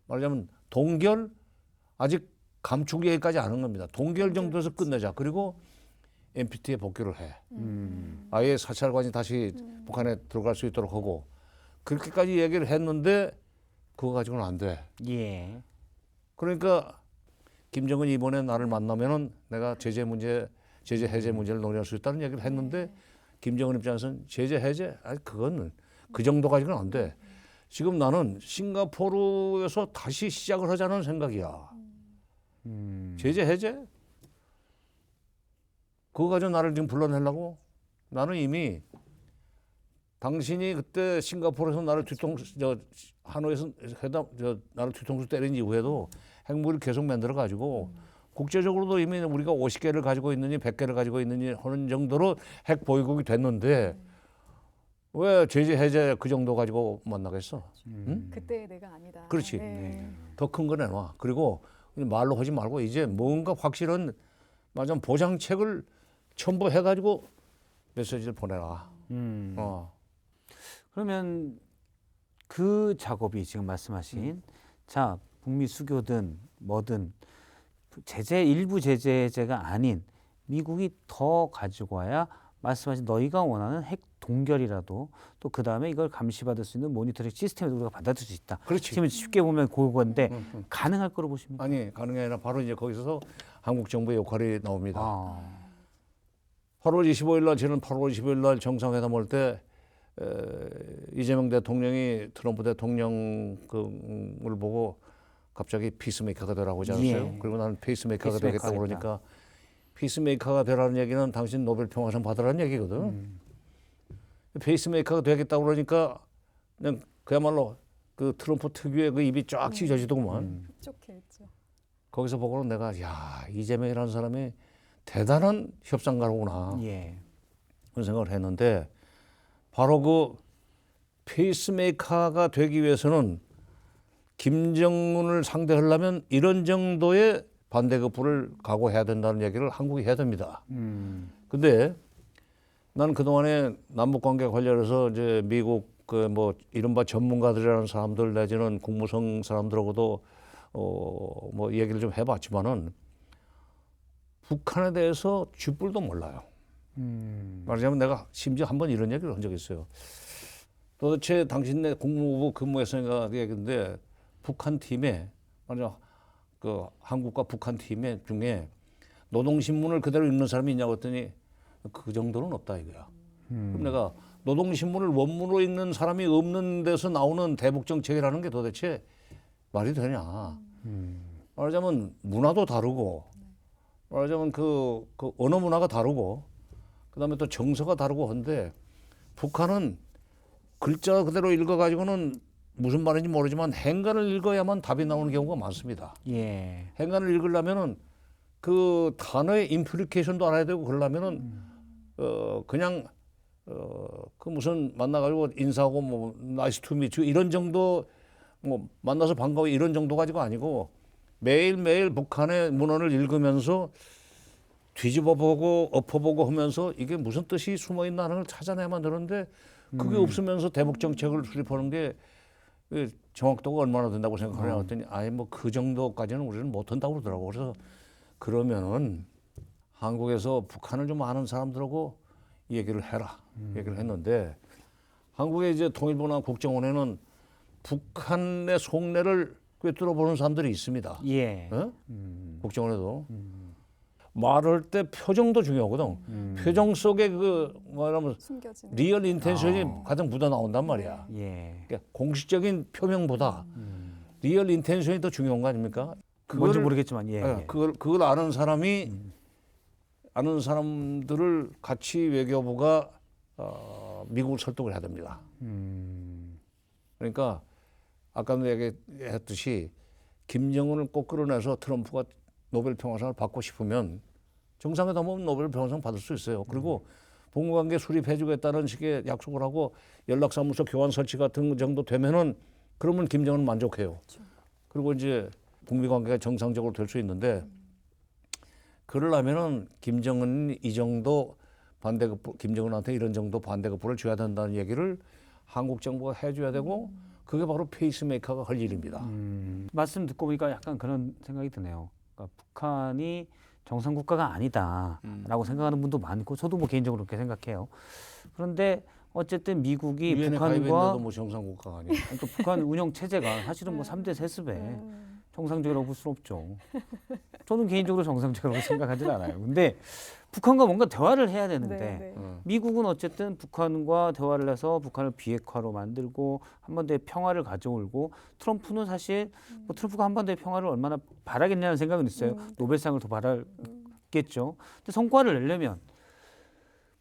[SPEAKER 3] 말하자면 동결 아직 감축 얘기까지 안 한 겁니다. 동결 정도에서 끝내자. 그리고 NPT에 복귀를 해. 아예 사찰관이 다시 북한에 들어갈 수 있도록 하고 그렇게까지 얘기를 했는데 그거 가지고는 안 돼.
[SPEAKER 1] 예.
[SPEAKER 3] 그러니까 김정은이 이번에 나를 만나면은 내가 제재 해제 문제를 논의할 수 있다는 얘기를 했는데 김정은 입장에서는 제재 해제? 아니 그건 그 정도 가지고는 안 돼. 지금 나는 싱가포르에서 다시 시작을 하자는 생각이야. 제재 해제? 그거 가지고 나를 지금 불러내려고? 나는 이미 당신이 그때 싱가포르에서 나를 하노이에서 나를 뒤통수 때린 이후에도 핵무기를 계속 만들어 가지고 국제적으로도 이미 우리가 50개를 가지고 있느니 100개를 가지고 있느니 하는 정도로 핵 보유국이 됐는데 왜 제재 해제 그 정도 가지고 만나겠어? 응?
[SPEAKER 2] 그때 내가 아니다.
[SPEAKER 3] 그렇지.
[SPEAKER 2] 네.
[SPEAKER 3] 더 큰 거 내놔. 그리고 말로 하지 말고 이제 뭔가 확실한 말하자면 보장책을 첨부해 가지고 메시지를 보내라.
[SPEAKER 1] 그러면 그 작업이 지금 말씀하신 자 북미 수교든 뭐든 일부 제재가 아닌 미국이 더 가지고 와야 말씀하신 너희가 원하는 핵 동결이라도 또 그 다음에 이걸 감시받을 수 있는 모니터링 시스템을 우리가 받아들일 수 있다.
[SPEAKER 3] 그렇지.
[SPEAKER 1] 지금 쉽게 보면 그건데 가능할 거로 보십니까?
[SPEAKER 3] 아니 가능이 아니라 바로 이제 거기서 한국 정부의 역할이 나옵니다. 8월 25일 날 저는 8월 25일 날 정상회담 할 때 이재명 대통령이 트럼프 대통령을 보고 갑자기 피스메이커가 되라고 하지 않았어요?
[SPEAKER 1] 예.
[SPEAKER 3] 그리고 나는 페이스메이커가 되겠다고
[SPEAKER 1] 하겠다.
[SPEAKER 3] 그러니까 피스메이커가 되라는 얘기는 당신 노벨 평화상 받으라는 얘기거든. 페이스메이커가 되겠다고 그러니까 그냥 그야말로 그 트럼프 특유의 그 입이 쫙 찢어지더구만.
[SPEAKER 2] 흡족해 있죠.
[SPEAKER 3] 거기서 보고는 내가 야 이재명이라는 사람이 대단한 협상가로구나
[SPEAKER 1] 예.
[SPEAKER 3] 그런 생각을 했는데 바로 그 페이스메이커가 되기 위해서는 김정은을 상대하려면 이런 정도의 반대급부를 각오해야 된다는 얘기를 한국이 해야 됩니다. 근데 나는 그동안에 남북 관계 관련해서 이제 미국 그 뭐 이른바 전문가들이라는 사람들 내지는 국무성 사람들하고도 뭐 얘기를 좀 해봤지만은 북한에 대해서 쥐뿔도 몰라요. 말하자면 내가 심지어 한번 이런 얘기를 한 적이 있어요. 도대체 당신네 국무부 근무했으니까 얘기인데 북한 팀에 말하자 그 한국과 북한 팀에 중에 노동신문을 그대로 읽는 사람이 있냐고 했더니 그 정도는 없다 이거야. 그럼 내가 노동신문을 원문으로 읽는 사람이 없는 데서 나오는 대북 정책이라는 게 도대체 말이 되냐. 말하자면 문화도 다르고 말하자면 그 언어 문화가 다르고 그다음에 또 정서가 다르고 한데 북한은 글자 그대로 읽어가지고는 무슨 말인지 모르지만 행간을 읽어야만 답이 나오는 경우가 많습니다.
[SPEAKER 1] 예.
[SPEAKER 3] 행간을 읽으려면은 그 단어의 임플리케이션도 알아야 되고 그러려면은 그냥 그 무슨 만나가지고 인사하고 뭐 나이스 투 미츠 이런 정도 뭐 만나서 반가워 이런 정도 가지고 아니고 매일매일 북한의 문헌을 읽으면서 뒤집어보고 엎어보고 하면서 이게 무슨 뜻이 숨어있나 하는 걸 찾아내야만 되는데 그게 없으면서 대북 정책을 수립하는 게 정확도가 얼마나 된다고 생각하냐 했더니 아예 뭐 그 정도까지는 우리는 못한다고 그러더라고. 그래서 그러면은 한국에서 북한을 좀 아는 사람들하고 얘기를 해라. 얘기를 했는데 한국의 이제 통일부나 국정원에는 북한의 속내를 꿰뚫어 보는 사람들이 있습니다.
[SPEAKER 1] 예.
[SPEAKER 3] 어? 국정원에도 말할 때 표정도 중요하거든. 표정 속에 그 뭐라면
[SPEAKER 2] 숨겨지는.
[SPEAKER 3] 리얼 인텐션이 가장 묻어 나온단 말이야.
[SPEAKER 1] 예.
[SPEAKER 3] 그러니까 공식적인 표명보다 리얼 인텐션이 더 중요한 거 아닙니까?
[SPEAKER 1] 뭔지 모르겠지만 예. 예.
[SPEAKER 3] 그걸 아는 사람이 아는 사람들을 같이 외교부가 미국을 설득을 해야 됩니다. 그러니까 아까도 얘기했듯이 김정은을 꼭 끌어내서 트럼프가 노벨 평화상을 받고 싶으면 정상회담은 노벨 평화상 받을 수 있어요. 그리고 북미관계 수립해주겠다는 식의 약속을 하고 연락사무소 교환 설치 같은 정도 되면은 그러면 김정은은 만족해요.
[SPEAKER 2] 그렇죠.
[SPEAKER 3] 그리고 이제 북미관계가 정상적으로 될 수 있는데 그러려면은 김정은이 이 정도 반대급부, 김정은한테 이런 정도 반대급부를 줘야 된다는 얘기를 한국 정부가 해줘야 되고 그게 바로 페이스메이커가 할 일입니다.
[SPEAKER 1] 말씀 듣고 보니까 약간 그런 생각이 드네요. 그러니까 북한이 정상 국가가 아니다라고 생각하는 분도 많고 저도 뭐 개인적으로 그렇게 생각해요. 그런데 어쨌든 미국이
[SPEAKER 3] 유엔에
[SPEAKER 1] 북한과
[SPEAKER 3] 가입했는데도 뭐 정상 국가가 아니에요.
[SPEAKER 1] 또 북한 운영 체제가 사실은 뭐 3대 세습에 정상적이라고 볼 수는 없죠. 저는 개인적으로 정상적이라고 생각하지는 않아요. 근데 북한과 뭔가 대화를 해야 되는데
[SPEAKER 2] 네, 네.
[SPEAKER 1] 미국은 어쨌든 북한과 대화를 해서 북한을 비핵화로 만들고 한반도의 평화를 가져오고 트럼프는 사실 뭐 트럼프가 한반도의 평화를 얼마나 바라겠냐는 생각은 있어요. 노벨상을 더 바라겠죠. 근데 성과를 내려면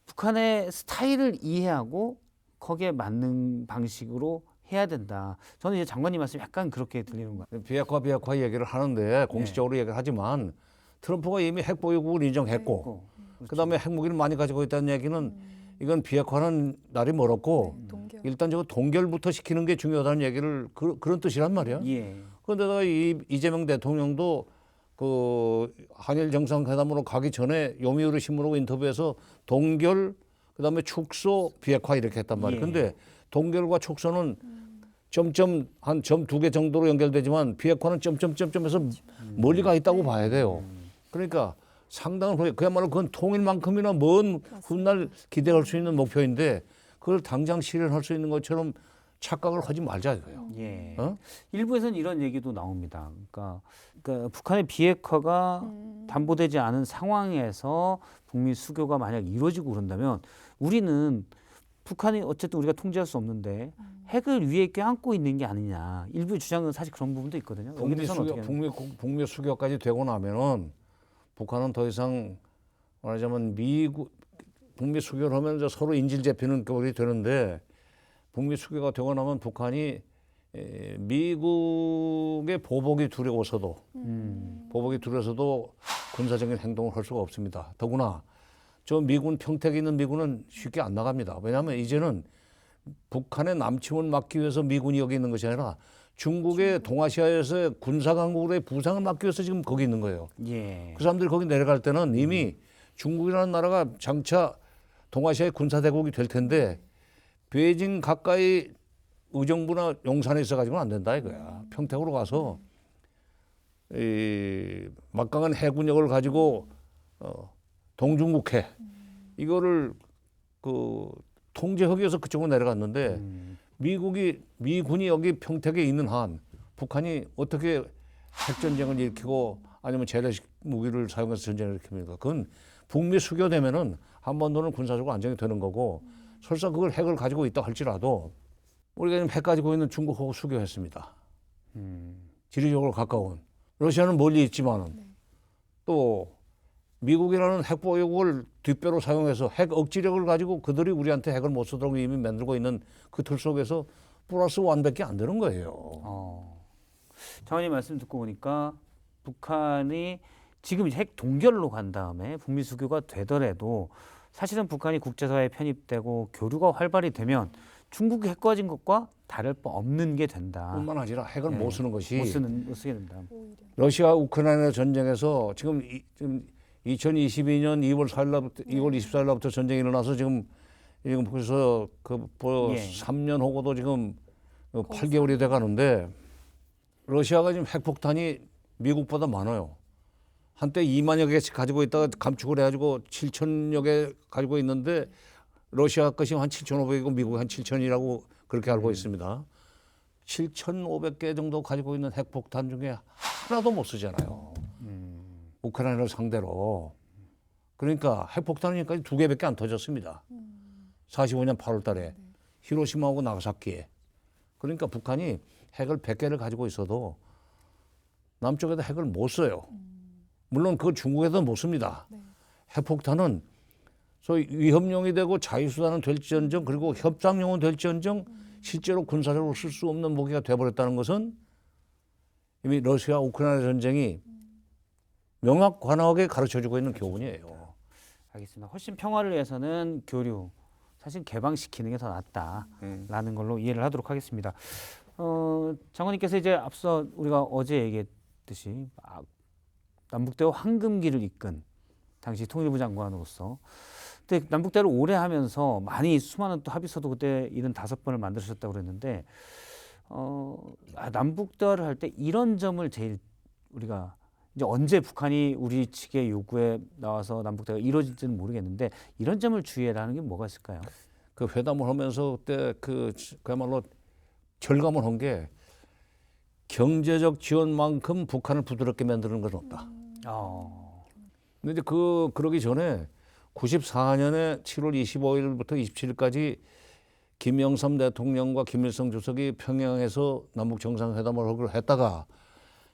[SPEAKER 1] 북한의 스타일을 이해하고 거기에 맞는 방식으로 해야 된다. 저는 이제 장관님 말씀 약간 그렇게 들리는 것 같아요.
[SPEAKER 3] 비핵화 얘기를 하는데 공식적으로 얘기를 하지만 트럼프가 이미 핵 보유국을 인정했고 그다음에 핵무기를 많이 가지고 있다는 얘기는 이건 비핵화는 날이 멀었고
[SPEAKER 2] 동결.
[SPEAKER 3] 일단 저거 동결부터 시키는 게 중요하다는 얘기를 그런 뜻이란 말이야.
[SPEAKER 1] 예.
[SPEAKER 3] 그런데다가 이재명 대통령도 그 한일 정상회담으로 가기 전에 요미우리 신문하고 인터뷰에서 동결 그다음에 축소 비핵화 이렇게 했단 말이야.
[SPEAKER 1] 예.
[SPEAKER 3] 근데 동결과 축소는 점점 한 점 2개 정도로 연결되지만 비핵화는 점점점점해서 멀리 가 있다고 봐야 돼요. 그러니까 상당한 후에 그야말로 그건 통일만큼이나 먼 훗날 기대할 수 있는 목표인데 그걸 당장 실현할 수 있는 것처럼 착각을 하지 말자 이거예요.
[SPEAKER 1] 예.
[SPEAKER 3] 어?
[SPEAKER 1] 일부에서는 이런 얘기도 나옵니다. 그러니까 북한의 비핵화가 담보되지 않은 상황에서 북미 수교가 만약 이루어지고 그런다면 우리는 북한이 어쨌든 우리가 통제할 수 없는데 핵을 위에 껴안고 있는 게 아니냐. 일부의 주장은 사실 그런 부분도 있거든요. 여기에 대해서는 어떻게 하나요?
[SPEAKER 3] 북미 수교까지 되고 나면은 북한은 더 이상 말하자면 북미 수교를 하면 이제 서로 인질 잡히는 꼴이 되는데 북미 수교가 되고 나면 북한이 미국의 보복이 두려워서도 군사적인 행동을 할 수가 없습니다. 더구나 저 미군 평택에 있는 미군은 쉽게 안 나갑니다. 왜냐하면 이제는 북한의 남침을 막기 위해서 미군이 여기 있는 것이 아니라 중국의 동아시아에서 군사 강국으로의 부상을 막기 위해서 지금 거기 있는 거예요.
[SPEAKER 1] 예.
[SPEAKER 3] 그 사람들이 거기 내려갈 때는 이미 중국이라는 나라가 장차 동아시아의 군사 대국이 될 텐데 베이징 가까이 의정부나 용산에 있어가지고는 안 된다 이거야. 평택으로 가서 이 막강한 해군력을 가지고 동중국해 이거를 그 통제하기 위해서 그쪽으로 내려갔는데 미군이 여기 평택에 있는 한 북한이 어떻게 핵전쟁을 일으키고 아니면 재래식 무기를 사용해서 전쟁을 일으킵니까? 그건 북미 수교되면은 한반도는 군사적으로 안정이 되는 거고 설사 그걸 핵을 가지고 있다 할지라도 우리가 지금 핵 가지고 있는 중국하고 수교했습니다. 지리적으로 가까운 러시아는 멀리 있지만은 또 미국이라는 핵 보유국을 뒷배로 사용해서 핵 억지력을 가지고 그들이 우리한테 핵을 못 쓰도록 이미 만들고 있는 그 틀 속에서 플러스 원밖에 안 되는 거예요.
[SPEAKER 1] 장관님 말씀 듣고 보니까 북한이 지금 핵 동결로 간 다음에 북미 수교가 되더라도 사실은 북한이 국제사회에 편입되고 교류가 활발히 되면 중국이 핵 가진 것과 다를 바 없는 게 된다.
[SPEAKER 3] 뿐만 아니라 핵을 못 쓰는 것이
[SPEAKER 1] 못 쓰게 된다.
[SPEAKER 3] 러시아 우크라이나 전쟁에서 지금 2022년 2월 24일 날부터 전쟁이 일어나서 지금 벌써 뭐 3년 하고도 지금 8개월이 돼 가는데 러시아가 지금 핵폭탄이 미국보다 많아요. 한때 2만여 개씩 가지고 있다가 감축을 해가지고 7천여 개 가지고 있는데 러시아 것이 한 7,500이고 미국이 한 7,000이라고 그렇게 알고 있습니다. 7,500개 정도 가지고 있는 핵폭탄 중에 하나도 못 쓰잖아요. 우크라이나를 상대로. 그러니까 핵폭탄이니까 2개밖에 안 터졌습니다. 45년 8월 달에 히로시마하고 나가사키에. 그러니까 북한이 핵을 100개를 가지고 있어도 남쪽에다 핵을 못 써요. 물론 그걸 중국에도 못 씁니다. 핵폭탄은 소위 위협용이 되고 자유수단은 될지언정 그리고 협상용은 될지언정 실제로 군사적으로 쓸 수 없는 무기가 돼버렸다는 것은 이미 러시아 우크라이나 전쟁이 명확관하게 가르쳐주고 있는 교훈이에요.
[SPEAKER 1] 알겠습니다. 훨씬 평화를 위해서는 교류, 사실 개방시키는 게 더 낫다라는 걸로 이해를 하도록 하겠습니다. 장관님께서 이제 앞서 우리가 어제 얘기했듯이 남북대화 황금기를 이끈 당시 통일부 장관으로서 그때 남북대화를 오래 하면서 많이 수많은 또 합의서도 그때 75번을 만드셨다고 그랬는데 남북대화를 할 때 이런 점을 제일 우리가 이제 언제 북한이 우리 측의 요구에 나와서 남북대화가 이루어질지는 모르겠는데 이런 점을 주의해라는 게 뭐가 있을까요?
[SPEAKER 3] 그 회담을 하면서 그때 그야말로 절감을 한 게 경제적 지원만큼 북한을 부드럽게 만드는 건 없다. 근데 이제 그러기 전에 94년에 7월 25일부터 27일까지 김영삼 대통령과 김일성 주석이 평양에서 남북 정상회담을 했다가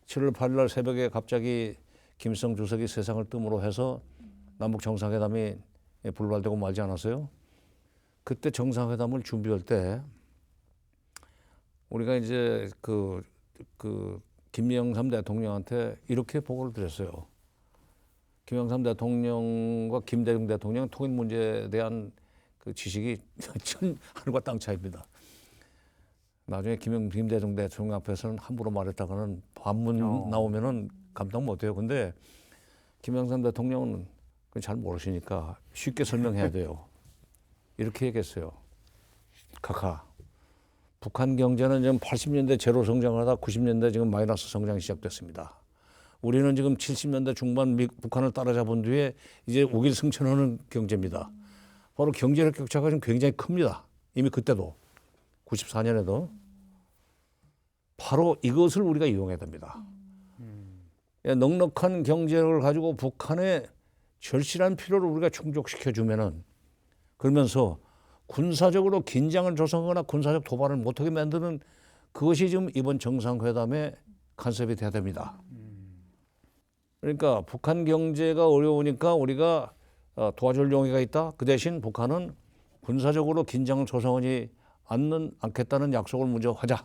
[SPEAKER 3] 7월 8일 날 새벽에 갑자기 김일성 주석이 세상을 뜸으로 해서 남북 정상회담이 불발되고 말지 않았어요. 그때 정상회담을 준비할 때 우리가 이제 그 김영삼 대통령한테 이렇게 보고를 드렸어요. 김영삼 대통령과 김대중 대통령 통일 문제에 대한 그 지식이 하늘과 땅 차이입니다. 나중에 김대중 대통령 앞에서는 함부로 말했다가는 반문 나오면은 감당 못해요. 근데 김영삼 대통령은 그걸 잘 모르시니까 쉽게 설명해야 돼요. 이렇게 얘기했어요. 카카. 북한 경제는 지금 80년대 제로 성장을 하다 90년대 지금 마이너스 성장이 시작됐습니다. 우리는 지금 70년대 중반 북한을 따라잡은 뒤에 이제 우길승천하는 경제입니다. 바로 경제력 격차가 지금 굉장히 큽니다. 이미 그때도 94년에도 바로 이것을 우리가 이용해야 됩니다. 넉넉한 경제력을 가지고 북한의 절실한 필요를 우리가 충족시켜주면은 그러면서 군사적으로 긴장을 조성하거나 군사적 도발을 못하게 만드는 그것이 지금 이번 정상회담의 컨셉이 돼야 됩니다. 그러니까 북한 경제가 어려우니까 우리가 도와줄 용의가 있다. 그 대신 북한은 군사적으로 긴장을 조성하지 않겠다는 약속을 먼저 하자.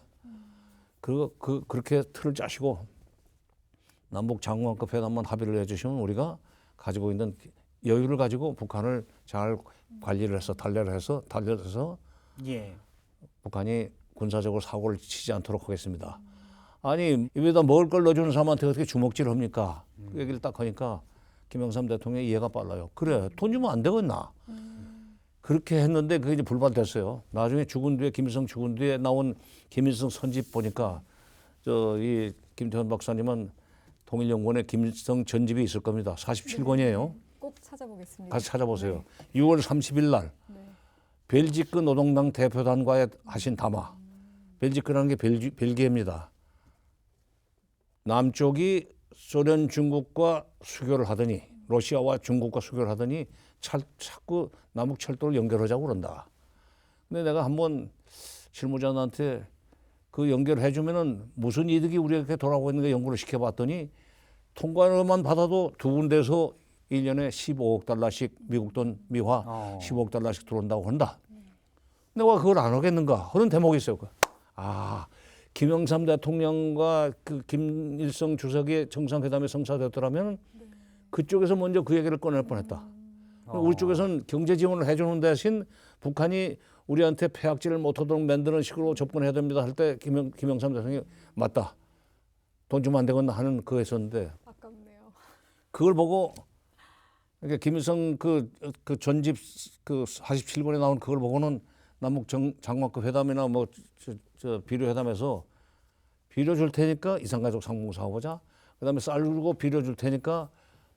[SPEAKER 3] 그렇게 틀을 짜시고 남북 장관급 회담만 합의를 해주시면 우리가 가지고 있는 여유를 가지고 북한을 잘 관리를 해서 단련해서 북한이 군사적으로 사고를 치지 않도록 하겠습니다. 아니 입에다 먹을 걸 넣어주는 사람한테 어떻게 주먹질을 합니까? 그 얘기를 딱 하니까 김영삼 대통령이 이해가 빨라요. 그래 돈 주면 안 되겠나? 그렇게 했는데 그게 이제 불발됐어요. 나중에 죽은 뒤에 김일성 죽은 뒤에 나온 김일성 선집 보니까 이 김태원 박사님은 통일연구원에 김일성 전집이 있을 겁니다. 47권이에요.
[SPEAKER 2] 꼭 찾아보겠습니다.
[SPEAKER 3] 가서 찾아보세요. 6월 30일 날
[SPEAKER 2] 네.
[SPEAKER 3] 벨지크 노동당 대표단과의 하신 담화. 벨지크라는 게 벨기에입니다. 남쪽이 소련, 중국과 수교를 하더니 러시아와 중국과 수교를 하더니 자꾸 남북 철도를 연결하자고 그런다. 근데 내가 한번 실무자한테 그 연결해 주면은 무슨 이득이 우리에게 돌아오고 있는가 연구를 시켜봤더니 통관료만 받아도 두 군데서 1년에 15억 달러씩 미국 돈 미화 15억 달러씩 들어온다고 한다. 내가 그걸 안 하겠는가 하는 대목이 있어요. 김영삼 대통령과 그 김일성 주석의 정상회담이 성사됐더라면 그쪽에서 먼저 그 얘기를 꺼낼 뻔했다. 우리 쪽에서는 경제 지원을 해주는 대신 북한이 우리한테 폐악질을 못하도록 만드는 식으로 접근해야 됩니다 할 때 김영삼 대통령이 맞다. 돈 주면 안 되겠나 하는 그거 했었는데
[SPEAKER 2] 아깝네요.
[SPEAKER 3] 그걸 보고 그러니까 김일성 그 전집 그 47권에 나온 그걸 보고는 남북 장관급 회담이나 뭐 비료 회담에서 비료 줄 테니까 이산가족 상봉 사업하자. 그다음에 쌀 주고 비료 줄 테니까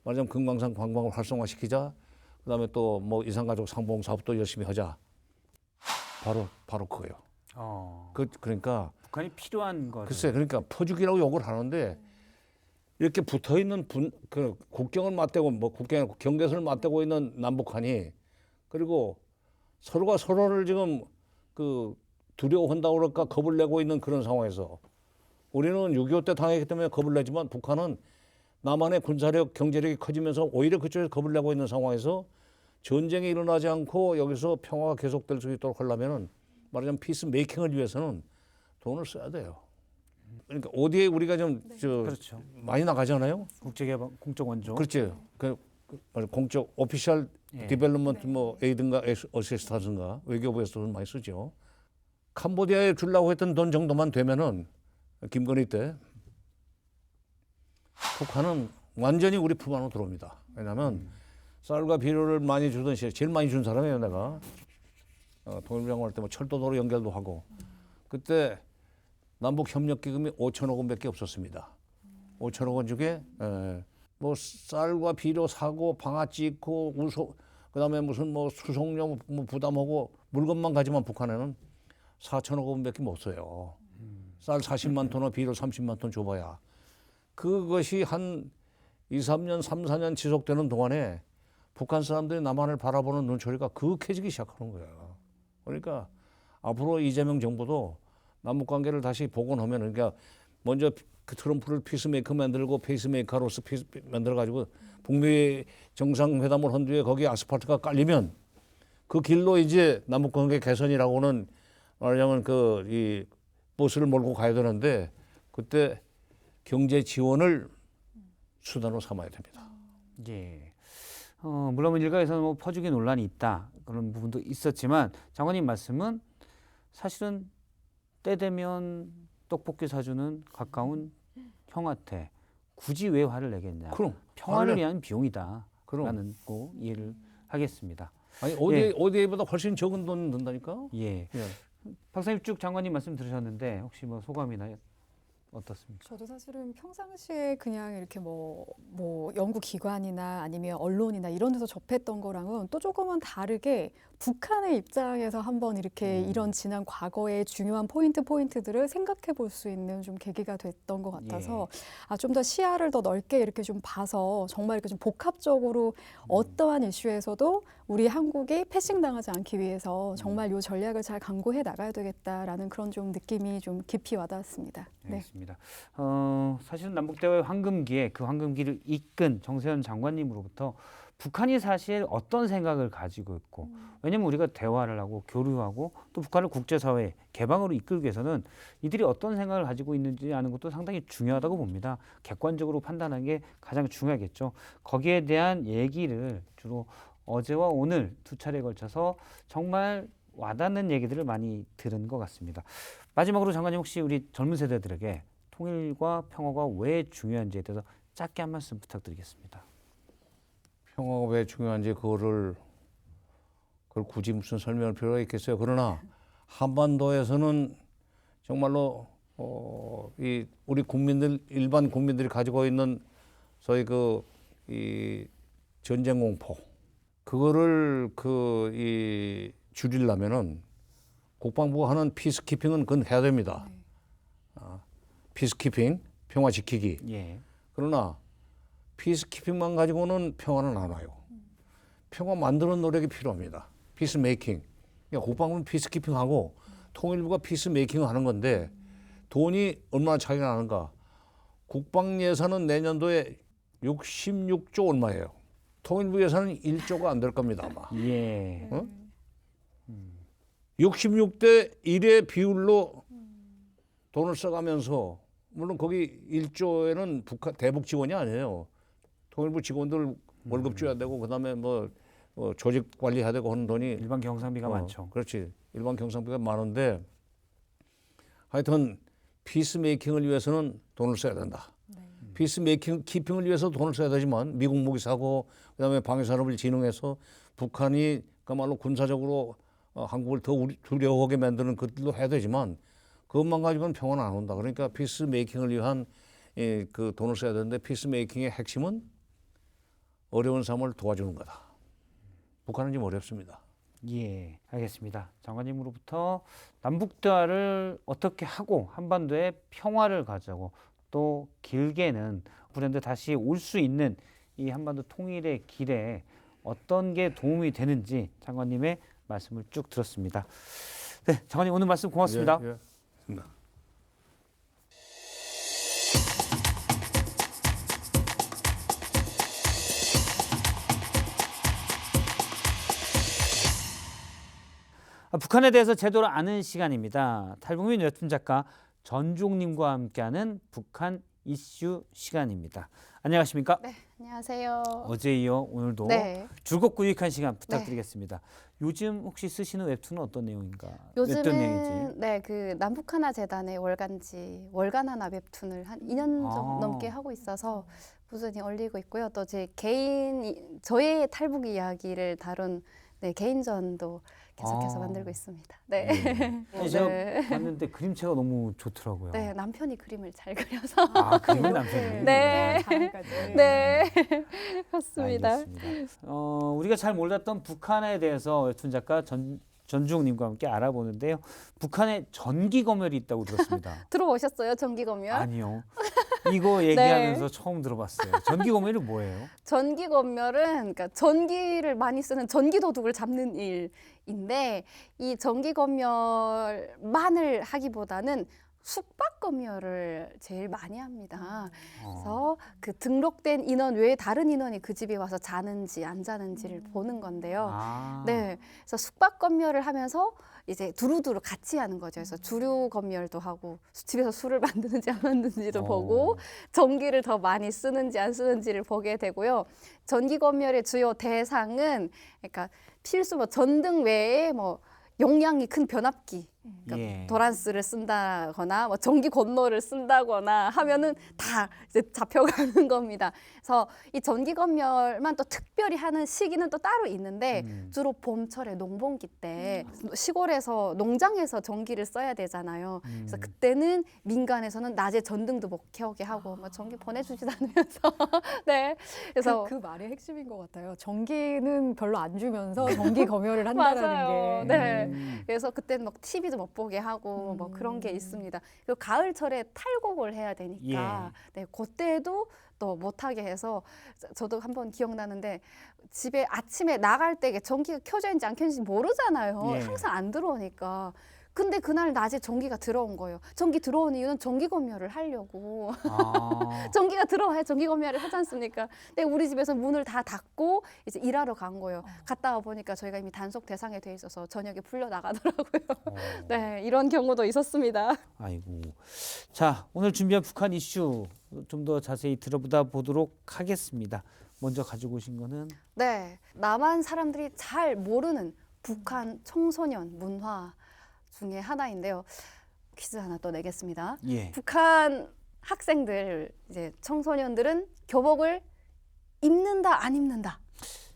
[SPEAKER 3] 말하자면 금강산 관광을 활성화시키자. 그다음에 또 뭐 이산가족 상봉 사업도 열심히 하자. 바로 그거예요. 그러니까
[SPEAKER 1] 북한이 필요한 거.
[SPEAKER 3] 글쎄 그러니까 퍼주기라고 욕을 하는데 이렇게 붙어 있는 그 국경을 맞대고 뭐 경계선을 맞대고 있는 남북한이 그리고 서로가 서로를 지금 그 두려워한다고 그럴까 겁을 내고 있는 그런 상황에서 우리는 6.25 때 당했기 때문에 겁을 내지만 북한은 남한의 군사력, 경제력이 커지면서 오히려 그쪽에서 겁을 내고 있는 상황에서 전쟁이 일어나지 않고 여기서 평화가 계속될 수 있도록 하려면은 말하자면 피스 메이킹을 위해서는 돈을 써야 돼요. 그러니까 어디에 우리가 좀
[SPEAKER 1] 그렇죠.
[SPEAKER 3] 많이 나가잖아요.
[SPEAKER 1] 국제개방, 공적 원조.
[SPEAKER 3] 그렇지. 공적 오피셜 디벨롭먼트 뭐 에이든가 어시스탄스인가 외교부에서 돈 많이 쓰죠. 캄보디아에 주려고 했던 돈 정도만 되면은 김건희 때 북한은 완전히 우리 품 안으로 들어옵니다. 왜냐하면 쌀과 비료를 많이 주던 시절 제일 많이 준 사람이에요 내가. 통일부장관 할 때 뭐 철도도로 연결도 하고 그때 남북협력기금이 5천억 원밖에 없었습니다. 5천억 원 중에 뭐 쌀과 비료 사고 방아 찍고 그다음에 무슨 뭐 수송료 뭐 부담하고 물건만 가지만 북한에는 4천억 원밖에 못 써요. 쌀 40만 톤과 비료 30만 톤 줘봐야 그것이 한 2, 3년, 3, 4년 지속되는 동안에 북한 사람들이 남한을 바라보는 눈초리가 그윽해지기 시작하는 거예요. 그러니까 앞으로 이재명 정부도 남북 관계를 다시 복원하면 그러니까 먼저 그 트럼프를 피스메이커 만들고 페이스메이커로서 만들어 가지고 북미 정상회담을 한 뒤에 거기에 아스팔트가 깔리면 그 길로 이제 남북 관계 개선이라고는 말하자면 이 버스를 몰고 가야 되는데 그때 경제 지원을 수단으로 삼아야 됩니다.
[SPEAKER 1] 예. 물론 일각에서는 뭐 퍼주기 논란이 있다 그런 부분도 있었지만 장관님 말씀은 사실은 때 되면 떡볶이 사주는 가까운 형한테 굳이 왜 화를 내겠냐?
[SPEAKER 3] 그럼
[SPEAKER 1] 평화를 위한 비용이다라는
[SPEAKER 3] 그럼
[SPEAKER 1] 거 이해를 하겠습니다.
[SPEAKER 3] 아니 어디에보다 훨씬 적은 돈 든다니까.
[SPEAKER 1] 예. 박상일쭉 장관님 말씀 들으셨는데 혹시 뭐 소감이나 어떻습니까?
[SPEAKER 2] 저도 사실은 평상시에 그냥 이렇게 뭐 연구기관이나 아니면 언론이나 이런 데서 접했던 거랑은 또 조금은 다르게 북한의 입장에서 한번 이렇게 이런 지난 과거의 중요한 포인트들을 생각해 볼 수 있는 좀 계기가 됐던 것 같아서 좀 더 시야를 더 넓게 이렇게 좀 봐서 정말 이렇게 좀 복합적으로 어떠한 이슈에서도 우리 한국이 패싱당하지 않기 위해서 정말 이 전략을 잘 강구해 나가야 되겠다라는 그런 좀 느낌이 좀 깊이 와닿았습니다. 네.
[SPEAKER 1] 알겠습니다. 사실은 남북대화의 황금기에 그 황금기를 이끈 정세현 장관님으로부터 북한이 사실 어떤 생각을 가지고 있고 왜냐하면 우리가 대화를 하고 교류하고 또 북한을 국제사회 개방으로 이끌기 위해서는 이들이 어떤 생각을 가지고 있는지 아는 것도 상당히 중요하다고 봅니다. 객관적으로 판단하는 게 가장 중요하겠죠. 거기에 대한 얘기를 주로 어제와 오늘 두 차례에 걸쳐서 정말 와닿는 얘기들을 많이 들은 것 같습니다. 마지막으로 장관님 혹시 우리 젊은 세대들에게 통일과 평화가 왜 중요한지에 대해서 짧게 한 말씀 부탁드리겠습니다.
[SPEAKER 3] 평화가 왜 중요한지 그거를 그걸 굳이 무슨 설명할 필요가 있겠어요. 그러나 한반도에서는 정말로 이 우리 국민들 일반 국민들이 가지고 있는 소위 이 전쟁 공포 그거를 이 줄이려면은 국방부가 하는 피스키핑은 그건 해야 됩니다. 피스키핑 평화 지키기.
[SPEAKER 1] 예.
[SPEAKER 3] 그러나 피스키핑만 가지고는 평화는 안 와요. 평화 만드는 노력이 필요합니다. 피스메이킹. 그러니까 국방부는 피스키핑하고 통일부가 피스메이킹을 하는 건데 돈이 얼마나 차이가 나는가. 국방 예산은 내년도에 66조 얼마예요. 통일부 예산은 1조가 안 될 겁니다 아마.
[SPEAKER 1] 예.
[SPEAKER 3] 66대 1의 비율로 돈을 써가면서 물론 거기 1조에는 대북 지원이 아니에요. 통일부 직원들 월급 줘야 되고 그다음에 뭐 조직 관리해야 되고 하는 돈이
[SPEAKER 1] 일반 경상비가 많죠.
[SPEAKER 3] 그렇지. 일반 경상비가 많은데 하여튼 피스메이킹을 위해서는 돈을 써야 된다. 피스메이킹을 위해서 돈을 써야 되지만 미국 무기 사고 그다음에 방위산업을 진흥해서 북한이 그야말로 군사적으로 한국을 더 두려워하게 만드는 것들도 해야 되지만 그것만 가지고는 평화는 안 온다. 그러니까 피스메이킹을 위한 그 돈을 써야 되는데 피스메이킹의 핵심은 어려운 삶을 도와주는 거다. 북한은 좀 어렵습니다.
[SPEAKER 1] 예, 알겠습니다. 장관님으로부터 남북 대화를 어떻게 하고 한반도에 평화를 가져고 또 길게는 브랜드 다시 올 수 있는 이 한반도 통일의 길에 어떤 게 도움이 되는지 장관님의 말씀을 쭉 들었습니다. 네, 장관님 오늘 말씀 고맙습니다.
[SPEAKER 3] 예.
[SPEAKER 1] 북한에 대해서 제대로 아는 시간입니다. 탈북민 웹툰 작가 전종님과 함께하는 북한 이슈 시간입니다. 안녕하십니까?
[SPEAKER 2] 네, 안녕하세요.
[SPEAKER 1] 어제 이어 오늘도
[SPEAKER 2] 네.
[SPEAKER 1] 즐겁고 유익한 시간 부탁드리겠습니다. 요즘 혹시 쓰시는 웹툰은 어떤 내용인가? 어떤 내용인지?
[SPEAKER 4] 요즘은 네, 그 남북하나 재단의 월간 하나 웹툰을 한 2년 좀 넘게 하고 있어서 꾸준히 올리고 있고요. 또 제 저의 탈북 이야기를 다룬 개인전도 계속해서 만들고 있습니다. 네.
[SPEAKER 1] 아니, 제가 봤는데 그림체가 너무 좋더라고요.
[SPEAKER 4] 네, 남편이 그림을 잘 그려서
[SPEAKER 1] 아, 그림은 남편이.
[SPEAKER 4] 네. 네. 그렇습니다.
[SPEAKER 1] 알겠습니다. 우리가 잘 몰랐던 북한에 대해서 웹툰 작가 전중님과 함께 알아보는데요. 북한에 전기 검열이 있다고 들었습니다.
[SPEAKER 4] 들어보셨어요? 전기 검열?
[SPEAKER 1] 아니요. 이거 얘기하면서 처음 들어봤어요. 전기 검열이 뭐예요?
[SPEAKER 4] 전기 검열은 그러니까 전기를 많이 쓰는 전기 도둑을 잡는 일인데 이 전기 검열만을 하기보다는 숙박 검열을 제일 많이 합니다. 그래서 그 등록된 인원 외에 다른 인원이 그 집에 와서 자는지 안 자는지를 보는 건데요. 네, 그래서 숙박 검열을 하면서 이제 두루두루 같이 하는 거죠. 그래서 주류 검열도 하고 집에서 술을 만드는지 안 만드는지도 보고 전기를 더 많이 쓰는지 안 쓰는지를 보게 되고요. 전기 검열의 주요 대상은 그러니까 필수 뭐 전등 외에 뭐 용량이 큰 변압기, 그러니까 도란스를 쓴다거나 뭐 전기 건노를 쓴다거나 하면은 다 이제 잡혀가는 겁니다. 그래서 이 전기 검열만 또 특별히 하는 시기는 또 따로 있는데 주로 봄철에 농번기 때 시골에서 농장에서 전기를 써야 되잖아요. 그래서 그때는 민간에서는 낮에 전등도 못 켜게 하고 뭐 전기 보내주지도 않으면서 네. 그래서
[SPEAKER 2] 그 말의 핵심인 것 같아요. 전기는 별로 안 주면서 전기 검열을 한다는
[SPEAKER 4] 맞아요.
[SPEAKER 2] 게.
[SPEAKER 4] 네. 그래서 그때는 막 TV도 못 보게 하고 뭐 그런 게 있습니다. 그리고 가을철에 탈곡을 해야 되니까 네, 그때도 또 못하게 해서 저도 한번 기억나는데 집에 아침에 나갈 때 전기가 켜져 있는지 안 켜진지 모르잖아요. 항상 안 들어오니까. 근데 그날 낮에 전기가 들어온 거예요. 전기 들어온 이유는 전기 검열을 하려고. 전기가 들어와야 전기 검열을 하지 않습니까? 근데 우리 집에서 문을 다 닫고 이제 일하러 간 거예요. 갔다 와 보니까 저희가 이미 단속 대상에 돼 있어서 저녁에 풀려 나가더라고요. 네, 이런 경우도 있었습니다.
[SPEAKER 1] 아이고. 자, 오늘 준비한 북한 이슈 좀 더 자세히 들어보다 보도록 하겠습니다. 먼저 가지고 오신 거는
[SPEAKER 4] 네, 남한 사람들이 잘 모르는 북한 청소년 문화 중에 하나인데요. 퀴즈 하나 또 내겠습니다. 북한 학생들, 이제 청소년들은 교복을 입는다 안 입는다?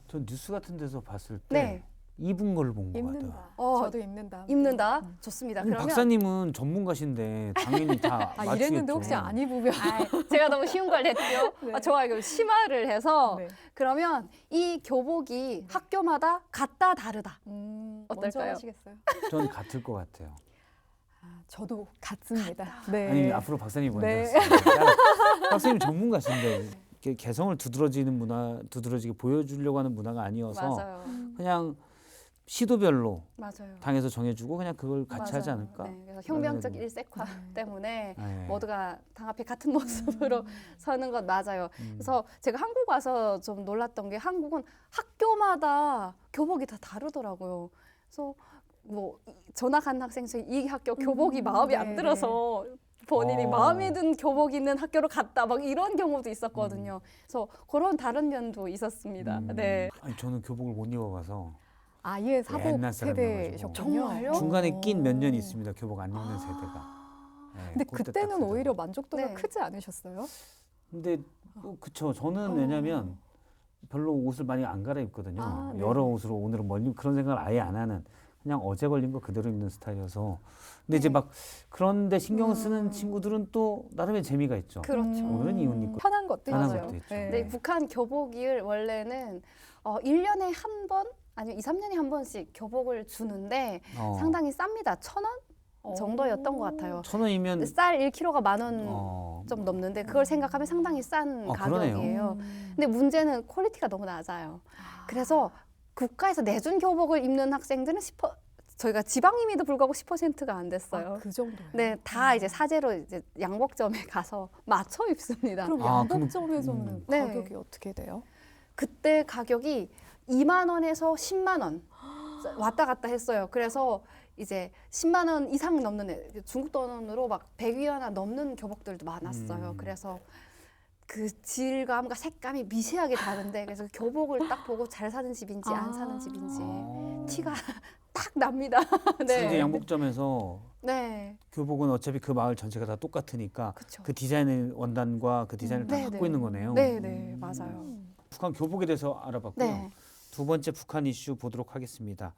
[SPEAKER 1] 전 뉴스 같은 데서 봤을 때
[SPEAKER 4] 네.
[SPEAKER 1] 입은 걸 본 것 같아요.
[SPEAKER 2] 입는다.
[SPEAKER 4] 어,
[SPEAKER 2] 저도 입는다.
[SPEAKER 4] 입는다. 좋습니다.
[SPEAKER 1] 아니,
[SPEAKER 4] 그러면
[SPEAKER 1] 박사님은 전문가신데 당연히 다
[SPEAKER 2] 아,
[SPEAKER 1] 맞추겠죠.
[SPEAKER 2] 이랬는데 혹시 안 입으면
[SPEAKER 4] 제가 너무 쉬운 걸 냈죠.
[SPEAKER 2] 네.
[SPEAKER 4] 좋아요. 그럼 심화를 해서
[SPEAKER 2] 네.
[SPEAKER 4] 그러면 이 교복이 학교마다 같다 다르다.
[SPEAKER 2] 먼저
[SPEAKER 4] 어떨까요?
[SPEAKER 2] 하시겠어요?
[SPEAKER 1] 전 같을 것 같아요.
[SPEAKER 2] 아, 저도 같습니다. 네.
[SPEAKER 1] 아니 앞으로 박사님 먼저
[SPEAKER 2] 네.
[SPEAKER 1] 하세요. 박사님 전문가신데 이렇게 개성을 두드러지게 보여주려고 하는 문화가 아니어서
[SPEAKER 4] 맞아요.
[SPEAKER 1] 그냥 시도별로
[SPEAKER 4] 맞아요.
[SPEAKER 1] 당에서 정해주고 그냥 그걸 같이 하지
[SPEAKER 4] 맞아요.
[SPEAKER 1] 않을까?
[SPEAKER 4] 네, 그래서 혁명적
[SPEAKER 1] 네.
[SPEAKER 4] 일색화 때문에
[SPEAKER 1] 네.
[SPEAKER 4] 모두가 당 앞에 같은 모습으로 서는 것 맞아요. 그래서 제가 한국 와서 좀 놀랐던 게 한국은 학교마다 교복이 다 다르더라고요. 그래서 뭐 전학 간 학생 중에 이 학교 교복이 마음에 안
[SPEAKER 2] 네,
[SPEAKER 4] 들어서 본인이
[SPEAKER 1] 어.
[SPEAKER 4] 마음에 든 교복 있는 학교로 갔다 막 이런 경우도 있었거든요. 그래서 그런 다른 면도 있었습니다. 네.
[SPEAKER 1] 아니 저는 교복을 못 입어가서
[SPEAKER 2] 아예 사복
[SPEAKER 1] 옛날 사람이어가지고.
[SPEAKER 2] 세대셨군요.
[SPEAKER 4] 정말요?
[SPEAKER 1] 중간에 낀 몇 년이 있습니다. 교복 안 입는 세대가. 네,
[SPEAKER 2] 근데
[SPEAKER 1] 그때 딱
[SPEAKER 2] 그때는
[SPEAKER 1] 세대가.
[SPEAKER 2] 오히려 만족도가
[SPEAKER 4] 네.
[SPEAKER 2] 크지 않으셨어요?
[SPEAKER 1] 근데 그쵸. 저는 왜냐면 별로 옷을 많이 안 갈아입거든요.
[SPEAKER 2] 아, 네.
[SPEAKER 1] 여러 옷으로 오늘은 뭘 입, 그런 생각을 아예 안 하는 그냥 어제 걸린 거 그대로 입는 스타일이어서. 근데 이제 막 그런데 신경 쓰는 친구들은 또 나름의 재미가 있죠.
[SPEAKER 4] 그렇죠.
[SPEAKER 1] 오늘은 이 옷 입고
[SPEAKER 2] 편한 것도
[SPEAKER 1] 편한
[SPEAKER 2] 있죠.
[SPEAKER 1] 것도 있죠.
[SPEAKER 2] 네.
[SPEAKER 4] 네, 북한 교복을 원래는 1년에 한 번 아니면 2, 3년에 한 번씩 교복을 주는데 상당히 쌉니다. 1,000원 정도였던 것 같아요.
[SPEAKER 1] 1,000원이면
[SPEAKER 4] 쌀 1kg가 10,000원
[SPEAKER 1] 어,
[SPEAKER 4] 좀 넘는데 그걸 생각하면 상당히 싼
[SPEAKER 1] 그러네요.
[SPEAKER 4] 가격이에요. 근데 문제는 퀄리티가 너무 낮아요. 그래서 국가에서 내준 교복을 입는 학생들은 저희가 지방임에도 불구하고 10%가 안 됐어요.
[SPEAKER 2] 아, 그 정도.
[SPEAKER 4] 네, 다 이제 사재로 이제 양복점에 가서 맞춰 입습니다.
[SPEAKER 2] 그럼
[SPEAKER 1] 아,
[SPEAKER 2] 양복점에서는
[SPEAKER 4] 네.
[SPEAKER 2] 가격이 어떻게 돼요?
[SPEAKER 4] 그때 가격이 2만 원에서 10만 원 왔다 갔다 했어요. 그래서 이제 10만 원 이상 넘는 중국 돈으로 막 100위안이 넘는 교복들도 많았어요. 그래서 그 질감과 색감이 미세하게 다른데 그래서 교복을 딱 보고 잘 사는 집인지 안 사는 집인지 티가 딱 납니다.
[SPEAKER 1] 이제
[SPEAKER 4] 네.
[SPEAKER 1] 양복점에서
[SPEAKER 4] 네.
[SPEAKER 1] 교복은 어차피 그 마을 전체가 다 똑같으니까
[SPEAKER 4] 그쵸.
[SPEAKER 1] 그 디자인의 원단과 그 디자인을 다
[SPEAKER 4] 네,
[SPEAKER 1] 갖고
[SPEAKER 4] 네.
[SPEAKER 1] 있는 거네요.
[SPEAKER 4] 네, 네, 맞아요.
[SPEAKER 1] 북한 교복에 대해서 알아봤고요.
[SPEAKER 4] 네.
[SPEAKER 1] 두 번째 북한 이슈 보도록 하겠습니다.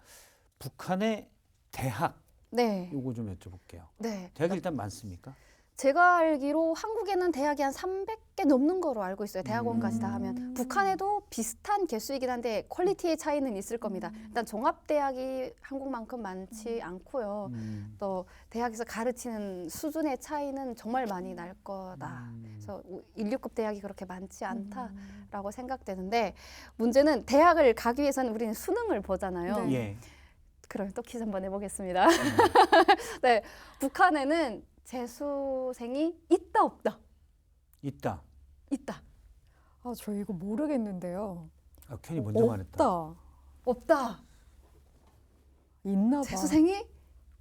[SPEAKER 1] 북한의 대학
[SPEAKER 4] 네.
[SPEAKER 1] 요거 좀 여쭤볼게요.
[SPEAKER 4] 네.
[SPEAKER 1] 대학이 일단 많습니까?
[SPEAKER 4] 제가 알기로 한국에는 대학이 한 300개 넘는 거로 알고 있어요. 대학원까지 다 하면. 북한에도 비슷한 개수이긴 한데 퀄리티의 차이는 있을 겁니다. 일단 종합대학이 한국만큼 많지 않고요. 또 대학에서 가르치는 수준의 차이는 정말 많이 날 거다. 그래서 1,6급 대학이 그렇게 많지 않다라고 생각되는데 문제는 대학을 가기 위해서는 우리는 수능을 보잖아요.
[SPEAKER 2] 네.
[SPEAKER 1] 예.
[SPEAKER 4] 그럼 또 퀴즈 한번 해보겠습니다. 네, 북한에는 재수생이 있다 없다?
[SPEAKER 1] 있다.
[SPEAKER 4] 있다.
[SPEAKER 2] 아, 저 이거 모르겠는데요.
[SPEAKER 1] 아, 괜히 먼저 말했다.
[SPEAKER 2] 없다.
[SPEAKER 4] 없다.
[SPEAKER 2] 있나 봐.
[SPEAKER 4] 재수생이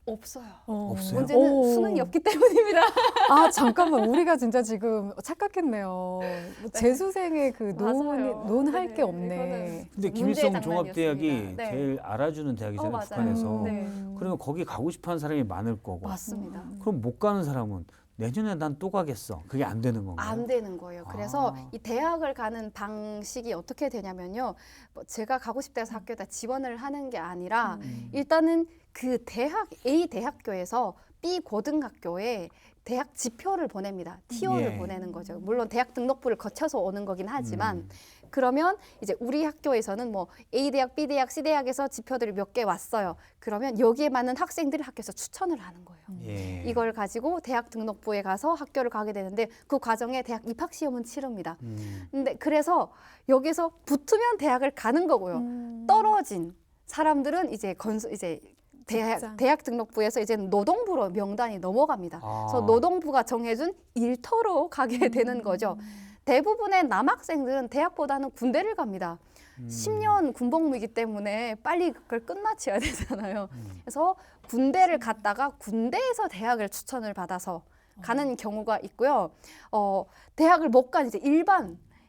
[SPEAKER 4] 없어요.
[SPEAKER 1] 없어요?
[SPEAKER 4] 문제는
[SPEAKER 2] 오.
[SPEAKER 4] 수능이 없기 때문입니다.
[SPEAKER 2] 아, 잠깐만. 우리가 진짜 지금 착각했네요. 재수생의 그
[SPEAKER 4] 맞아요.
[SPEAKER 2] 논할
[SPEAKER 4] 네,
[SPEAKER 2] 게 없네.
[SPEAKER 4] 이거는
[SPEAKER 1] 근데
[SPEAKER 4] 문제의
[SPEAKER 1] 김일성 종합대학이
[SPEAKER 4] 장난이었습니다. 네.
[SPEAKER 1] 제일 알아주는 대학이잖아요.
[SPEAKER 4] 맞아요.
[SPEAKER 1] 북한에서.
[SPEAKER 4] 네.
[SPEAKER 1] 그러면 거기 가고 싶어하는 사람이 많을 거고.
[SPEAKER 4] 맞습니다.
[SPEAKER 1] 그럼 못 가는 사람은 내년에 난 또 가겠어. 그게 안 되는 건가요?
[SPEAKER 4] 안 되는 거예요. 그래서
[SPEAKER 1] 아.
[SPEAKER 4] 이 대학을 가는 방식이 어떻게 되냐면요. 뭐 제가 가고 싶다 해서 학교에다 지원을 하는 게 아니라 일단은 그 대학 A 대학교에서 B 고등학교에 대학 지표를 보냅니다. TO를
[SPEAKER 1] 예.
[SPEAKER 4] 보내는 거죠. 물론 대학 등록부를 거쳐서 오는 거긴 하지만 그러면 이제 우리 학교에서는 뭐 A 대학, B 대학, C 대학에서 지표들이 몇 개 왔어요. 그러면 여기에 맞는 학생들을 학교에서 추천을 하는 거예요.
[SPEAKER 1] 예.
[SPEAKER 4] 이걸 가지고 대학 등록부에 가서 학교를 가게 되는데 그 과정에 대학 입학 시험은 치릅니다. 근데 그래서 여기서 붙으면 대학을 가는 거고요. 떨어진 사람들은 이제
[SPEAKER 2] 직장.
[SPEAKER 4] 대학 등록부에서 이제 노동부로 명단이 넘어갑니다.
[SPEAKER 1] 아.
[SPEAKER 4] 그래서 노동부가 정해준 일터로 가게 되는 거죠. 대부분의 남학생들은 대학보다는 군대를 갑니다. 10년 군복무이기 때문에 빨리 그걸 끝마쳐야 되잖아요. 그래서 군대를 갔다가 군대에서 대학을 추천을 받아서 가는 경우가 있고요. 대학을 못 간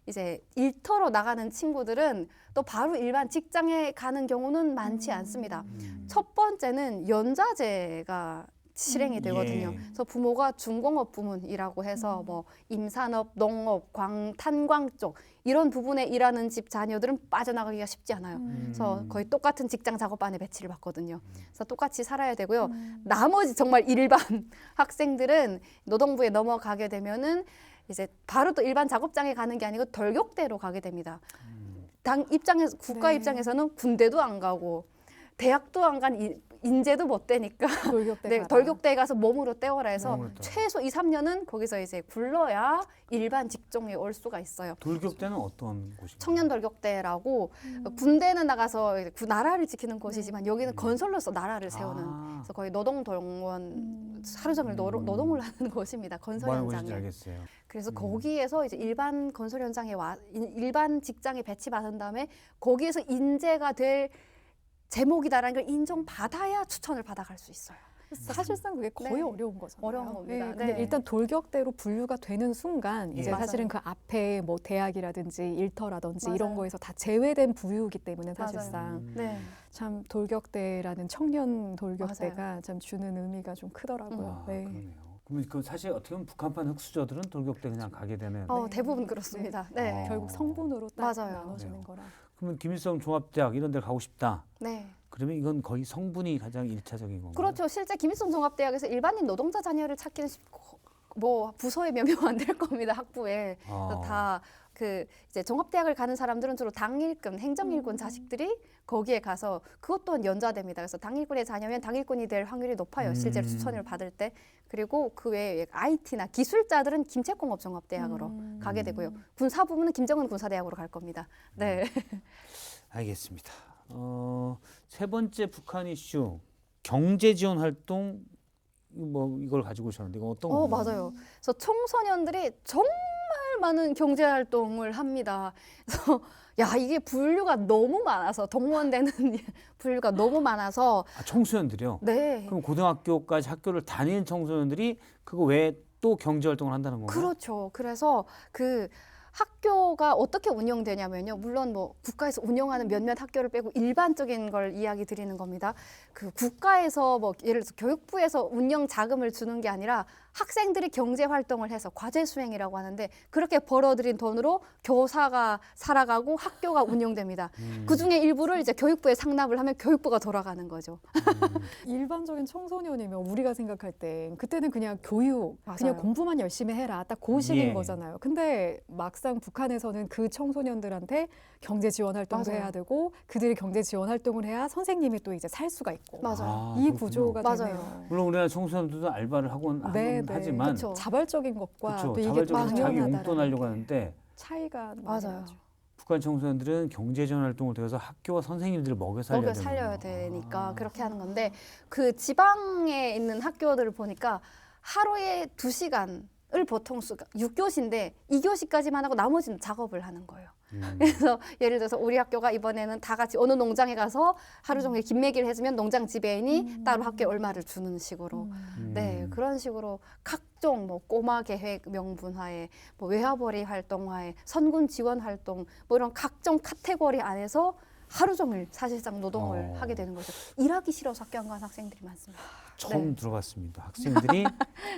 [SPEAKER 4] 이제 일터로 나가는 친구들은 또 바로 일반 직장에 가는 경우는 많지 않습니다. 첫 번째는 연자제가 실행이 되거든요.
[SPEAKER 1] 예.
[SPEAKER 4] 그래서 부모가 중공업 부문이라고 해서 뭐 임산업, 농업, 탄광 쪽 이런 부분에 일하는 집 자녀들은 빠져나가기가 쉽지 않아요. 그래서 거의 똑같은 직장 작업반에 배치를 받거든요. 그래서 똑같이 살아야 되고요. 나머지 정말 일반 학생들은 노동부에 넘어가게 되면은 이제 바로 또 일반 작업장에 가는 게 아니고 돌격대로 가게 됩니다. 국가
[SPEAKER 2] 네.
[SPEAKER 4] 입장에서는 군대도 안 가고 대학도 안 간 인재도 못 되니까
[SPEAKER 2] 돌격대
[SPEAKER 4] 네,
[SPEAKER 2] 가라.
[SPEAKER 4] 돌격대에 가서 몸으로 때워라 해서
[SPEAKER 1] 몸으로 때워라.
[SPEAKER 4] 최소 2, 3년은 거기서 이제 굴러야 일반 직종에 올 수가 있어요.
[SPEAKER 1] 돌격대는 어떤 곳인가요?
[SPEAKER 4] 청년 돌격대라고 군대는 나가서 이제 나라를 지키는 곳이지만 여기는 건설로서 나라를 세우는 그래서 거의 노동동원 하루 종일 노동을 하는 곳입니다. 건설
[SPEAKER 1] 뭐 하는 곳인지
[SPEAKER 4] 현장에.
[SPEAKER 1] 알겠어요.
[SPEAKER 4] 그래서 거기에서 이제 일반 건설 현장에 일반 직장에 배치받은 다음에 거기에서 인재가 될 제목이다라는 걸 인정받아야 추천을 받아갈 수 있어요.
[SPEAKER 2] 사실상 그게 거의
[SPEAKER 4] 네.
[SPEAKER 2] 어려운 거잖아요.
[SPEAKER 4] 어려운 겁니다.
[SPEAKER 2] 네, 근데
[SPEAKER 4] 네.
[SPEAKER 2] 일단 돌격대로 분류가 되는 순간 이제
[SPEAKER 1] 예.
[SPEAKER 2] 사실은
[SPEAKER 4] 맞아요.
[SPEAKER 2] 그 앞에 뭐 대학이라든지 일터라든지 이런
[SPEAKER 4] 맞아요.
[SPEAKER 2] 거에서 다 제외된 부류이기 때문에
[SPEAKER 4] 맞아요.
[SPEAKER 2] 사실상
[SPEAKER 4] 네.
[SPEAKER 2] 참 돌격대라는 청년 돌격대가 참 주는 의미가 좀 크더라고요.
[SPEAKER 1] 아,
[SPEAKER 2] 네.
[SPEAKER 1] 그러네요. 그러면 그 사실 어떻게 보면 북한판 흑수저들은 돌격대 그냥 가게 되는.
[SPEAKER 4] 대부분 그렇습니다. 네.
[SPEAKER 2] 결국 성분으로 딱
[SPEAKER 4] 맞아요.
[SPEAKER 2] 나눠지는
[SPEAKER 1] 네.
[SPEAKER 2] 거라.
[SPEAKER 1] 그러면 김일성 종합대학 이런 데 가고 싶다.
[SPEAKER 4] 네.
[SPEAKER 1] 그러면 이건 거의 성분이 가장 일차적인 건가요?
[SPEAKER 4] 그렇죠. 실제 김일성 종합대학에서 일반인 노동자 자녀를 찾기는 쉽고 뭐 부서에 몇 명 안 될 겁니다. 학부에. 그래서 다 그 이제 종합대학을 가는 사람들은 주로 당일꾼, 행정일꾼 자식들이 거기에 가서 그것 또한 연좌됩니다. 그래서 당일꾼의 자녀면 당일꾼이 될 확률이 높아요. 실제로 추천을 받을 때. 그리고 그 외에 IT나 기술자들은 김책공업 종합대학으로 가게 되고요. 군사부문은 김정은 군사대학으로 갈 겁니다. 네.
[SPEAKER 1] 알겠습니다. 세 번째 북한 이슈 경제 지원 활동 뭐 이걸 가지고 오셨는데 이건 어떤 건가요?
[SPEAKER 4] 맞아요. 그래서 청소년들이 정말 많은 경제 활동을 합니다. 그래서 야, 이게 분류가 너무 많아서 동원되는 분류가 너무 많아서
[SPEAKER 1] 청소년들이요?
[SPEAKER 4] 네.
[SPEAKER 1] 그럼 고등학교까지 학교를 다니는 청소년들이 그거 외에 또 경제 활동을 한다는 건가요?
[SPEAKER 4] 그렇죠. 그래서 그 학교가 어떻게 운영되냐면요. 물론 뭐 국가에서 운영하는 몇몇 학교를 빼고 일반적인 걸 이야기 드리는 겁니다. 그 국가에서 뭐 예를 들어서 교육부에서 운영 자금을 주는 게 아니라 학생들이 경제 활동을 해서 과제 수행이라고 하는데 그렇게 벌어들인 돈으로 교사가 살아가고 학교가 운영됩니다. 그 중에 일부를 이제 교육부에 상납을 하면 교육부가 돌아가는 거죠.
[SPEAKER 2] 일반적인 청소년이면 우리가 생각할 때 그때는 그냥 교육, 그냥
[SPEAKER 4] 맞아요.
[SPEAKER 2] 공부만 열심히 해라. 딱 그 식인
[SPEAKER 1] 예.
[SPEAKER 2] 거잖아요. 근데 막상 북한에서는 그 청소년들한테 경제 지원 활동도
[SPEAKER 4] 맞아요.
[SPEAKER 2] 해야 되고 그들이 경제 지원 활동을 해야 선생님이 또 이제 살 수가 있고
[SPEAKER 4] 맞아요.
[SPEAKER 2] 이
[SPEAKER 1] 그렇군요.
[SPEAKER 2] 구조가
[SPEAKER 4] 맞아요.
[SPEAKER 2] 되네요.
[SPEAKER 1] 물론 우리나라 청소년들도 알바를 하곤
[SPEAKER 2] 네,
[SPEAKER 1] 하지만
[SPEAKER 4] 그쵸.
[SPEAKER 2] 자발적인 것과
[SPEAKER 1] 그렇죠.
[SPEAKER 2] 또 이게
[SPEAKER 1] 자발적으로 자기
[SPEAKER 2] 당연하다라는
[SPEAKER 1] 용돈 하려고
[SPEAKER 2] 게
[SPEAKER 1] 하는데
[SPEAKER 2] 차이가
[SPEAKER 4] 맞아요.
[SPEAKER 2] 많이 나죠.
[SPEAKER 1] 북한 청소년들은 경제 지원 활동을 통해서 학교와 선생님들을 먹여 살려야
[SPEAKER 4] 먹여
[SPEAKER 1] 되는
[SPEAKER 4] 살려야
[SPEAKER 1] 거예요.
[SPEAKER 4] 되니까 그렇게 하는 건데 그 지방에 있는 학교들을 보니까 하루에 2시간을 보통 6교시인데 2교시까지만 하고 나머지는 작업을 하는 거예요. 그래서 예를 들어서 우리 학교가 이번에는 다 같이 어느 농장에 가서 하루 종일 김매기를 해주면 농장 지배인이 따로 학교에 얼마를 주는 식으로 네 그런 식으로 각종 뭐 꼬마 계획 명분화에 뭐 외화벌이 활동화에 선군 지원 활동 뭐 이런 각종 카테고리 안에서 하루 종일 사실상 노동을 하게 되는 거죠. 일하기 싫어서 학교 안 가는 학생들이 많습니다.
[SPEAKER 1] 처음 들어봤습니다. 학생들이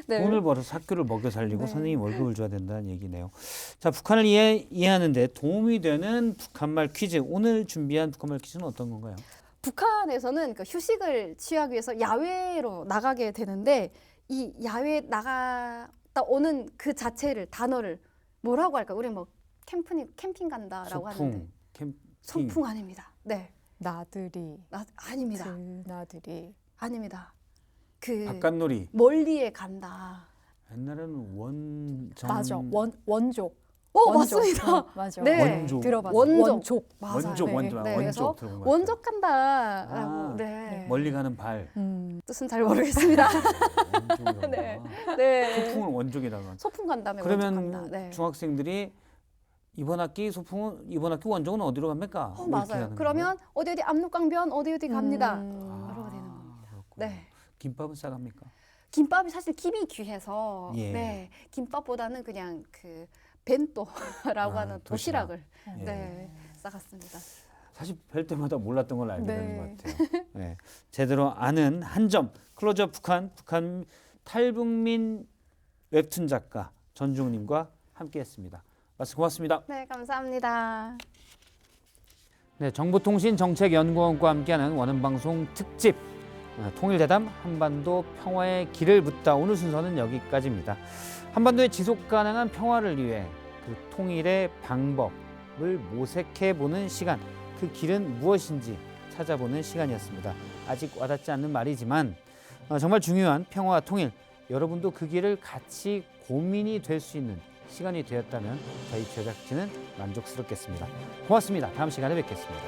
[SPEAKER 4] 네.
[SPEAKER 1] 돈을 벌어서 학교를 먹여 살리고
[SPEAKER 2] 네.
[SPEAKER 1] 선생님 월급을 줘야 된다는 얘기네요. 자, 북한을 이해하는 데 도움이 되는 북한말 퀴즈. 오늘 준비한 북한말 퀴즈는 어떤 건가요?
[SPEAKER 4] 북한에서는 그 휴식을 취하기 위해서 야외로 나가게 되는데 이 야외에 나갔다 오는 그 자체를 단어를 뭐라고 할까? 우리 뭐 캠핑 간다라고 하는데
[SPEAKER 1] 소풍, 캠핑.
[SPEAKER 4] 소풍 아닙니다. 네,
[SPEAKER 2] 나들이
[SPEAKER 4] 아닙니다.
[SPEAKER 2] 나들이
[SPEAKER 4] 아닙니다. 그
[SPEAKER 1] 바깥놀이.
[SPEAKER 4] 멀리에 간다.
[SPEAKER 1] 옛날에는 원정.
[SPEAKER 2] 맞아 원족.
[SPEAKER 4] 원족. 맞습니다.
[SPEAKER 2] 맞아.
[SPEAKER 4] 네.
[SPEAKER 1] 원족.
[SPEAKER 2] 들어봤어.
[SPEAKER 4] 원족. 맞아요.
[SPEAKER 1] 원족,
[SPEAKER 4] 네.
[SPEAKER 1] 원족.
[SPEAKER 4] 네, 그래서
[SPEAKER 1] 원족 들어본 것 같아요.
[SPEAKER 4] 원족 간다라고.
[SPEAKER 1] 아,
[SPEAKER 4] 네.
[SPEAKER 1] 멀리 가는 발.
[SPEAKER 4] 뜻은 잘 모르겠습니다.
[SPEAKER 1] 원족이라고.
[SPEAKER 4] 네. 네.
[SPEAKER 1] 소풍은 원족이라고. 하죠.
[SPEAKER 4] 소풍 간다면 원족
[SPEAKER 1] 그러면
[SPEAKER 4] 간다. 네.
[SPEAKER 1] 중학생들이 이번 학기 원정은 어디로 갑니까? 뭐 이렇게
[SPEAKER 4] 맞아요.
[SPEAKER 1] 하는
[SPEAKER 4] 그러면 어디 압록강변 어디 갑니다.
[SPEAKER 1] 건가요?
[SPEAKER 4] 그러게 되는 겁니다.
[SPEAKER 1] 그렇구나.
[SPEAKER 4] 네.
[SPEAKER 1] 김밥은 싸갑니까?
[SPEAKER 4] 김밥이 사실 김이 귀해서
[SPEAKER 1] 예.
[SPEAKER 4] 네. 김밥보다는 그냥 그 벤또라고 하는 도시락을
[SPEAKER 1] 예.
[SPEAKER 4] 네. 싸갔습니다.
[SPEAKER 1] 사실 뵐 때마다 몰랐던 걸 알게
[SPEAKER 2] 네.
[SPEAKER 1] 되는 것 같아요. 네. 제대로 아는 한 점. 클로즈업 북한 탈북민 웹툰 작가 전중훈님과 함께했습니다. 말씀 고맙습니다.
[SPEAKER 4] 네, 감사합니다.
[SPEAKER 1] 네, 정보통신정책연구원과 함께하는 원음방송 특집 통일대담 한반도 평화의 길을 묻다. 오늘 순서는 여기까지입니다. 한반도의 지속가능한 평화를 위해 그 통일의 방법을 모색해보는 시간, 그 길은 무엇인지 찾아보는 시간이었습니다. 아직 와닿지 않는 말이지만 정말 중요한 평화와 통일, 여러분도 그 길을 같이 고민이 될 수 있는 시간이 되었다면 저희 제작진은 만족스럽겠습니다. 고맙습니다. 다음 시간에 뵙겠습니다.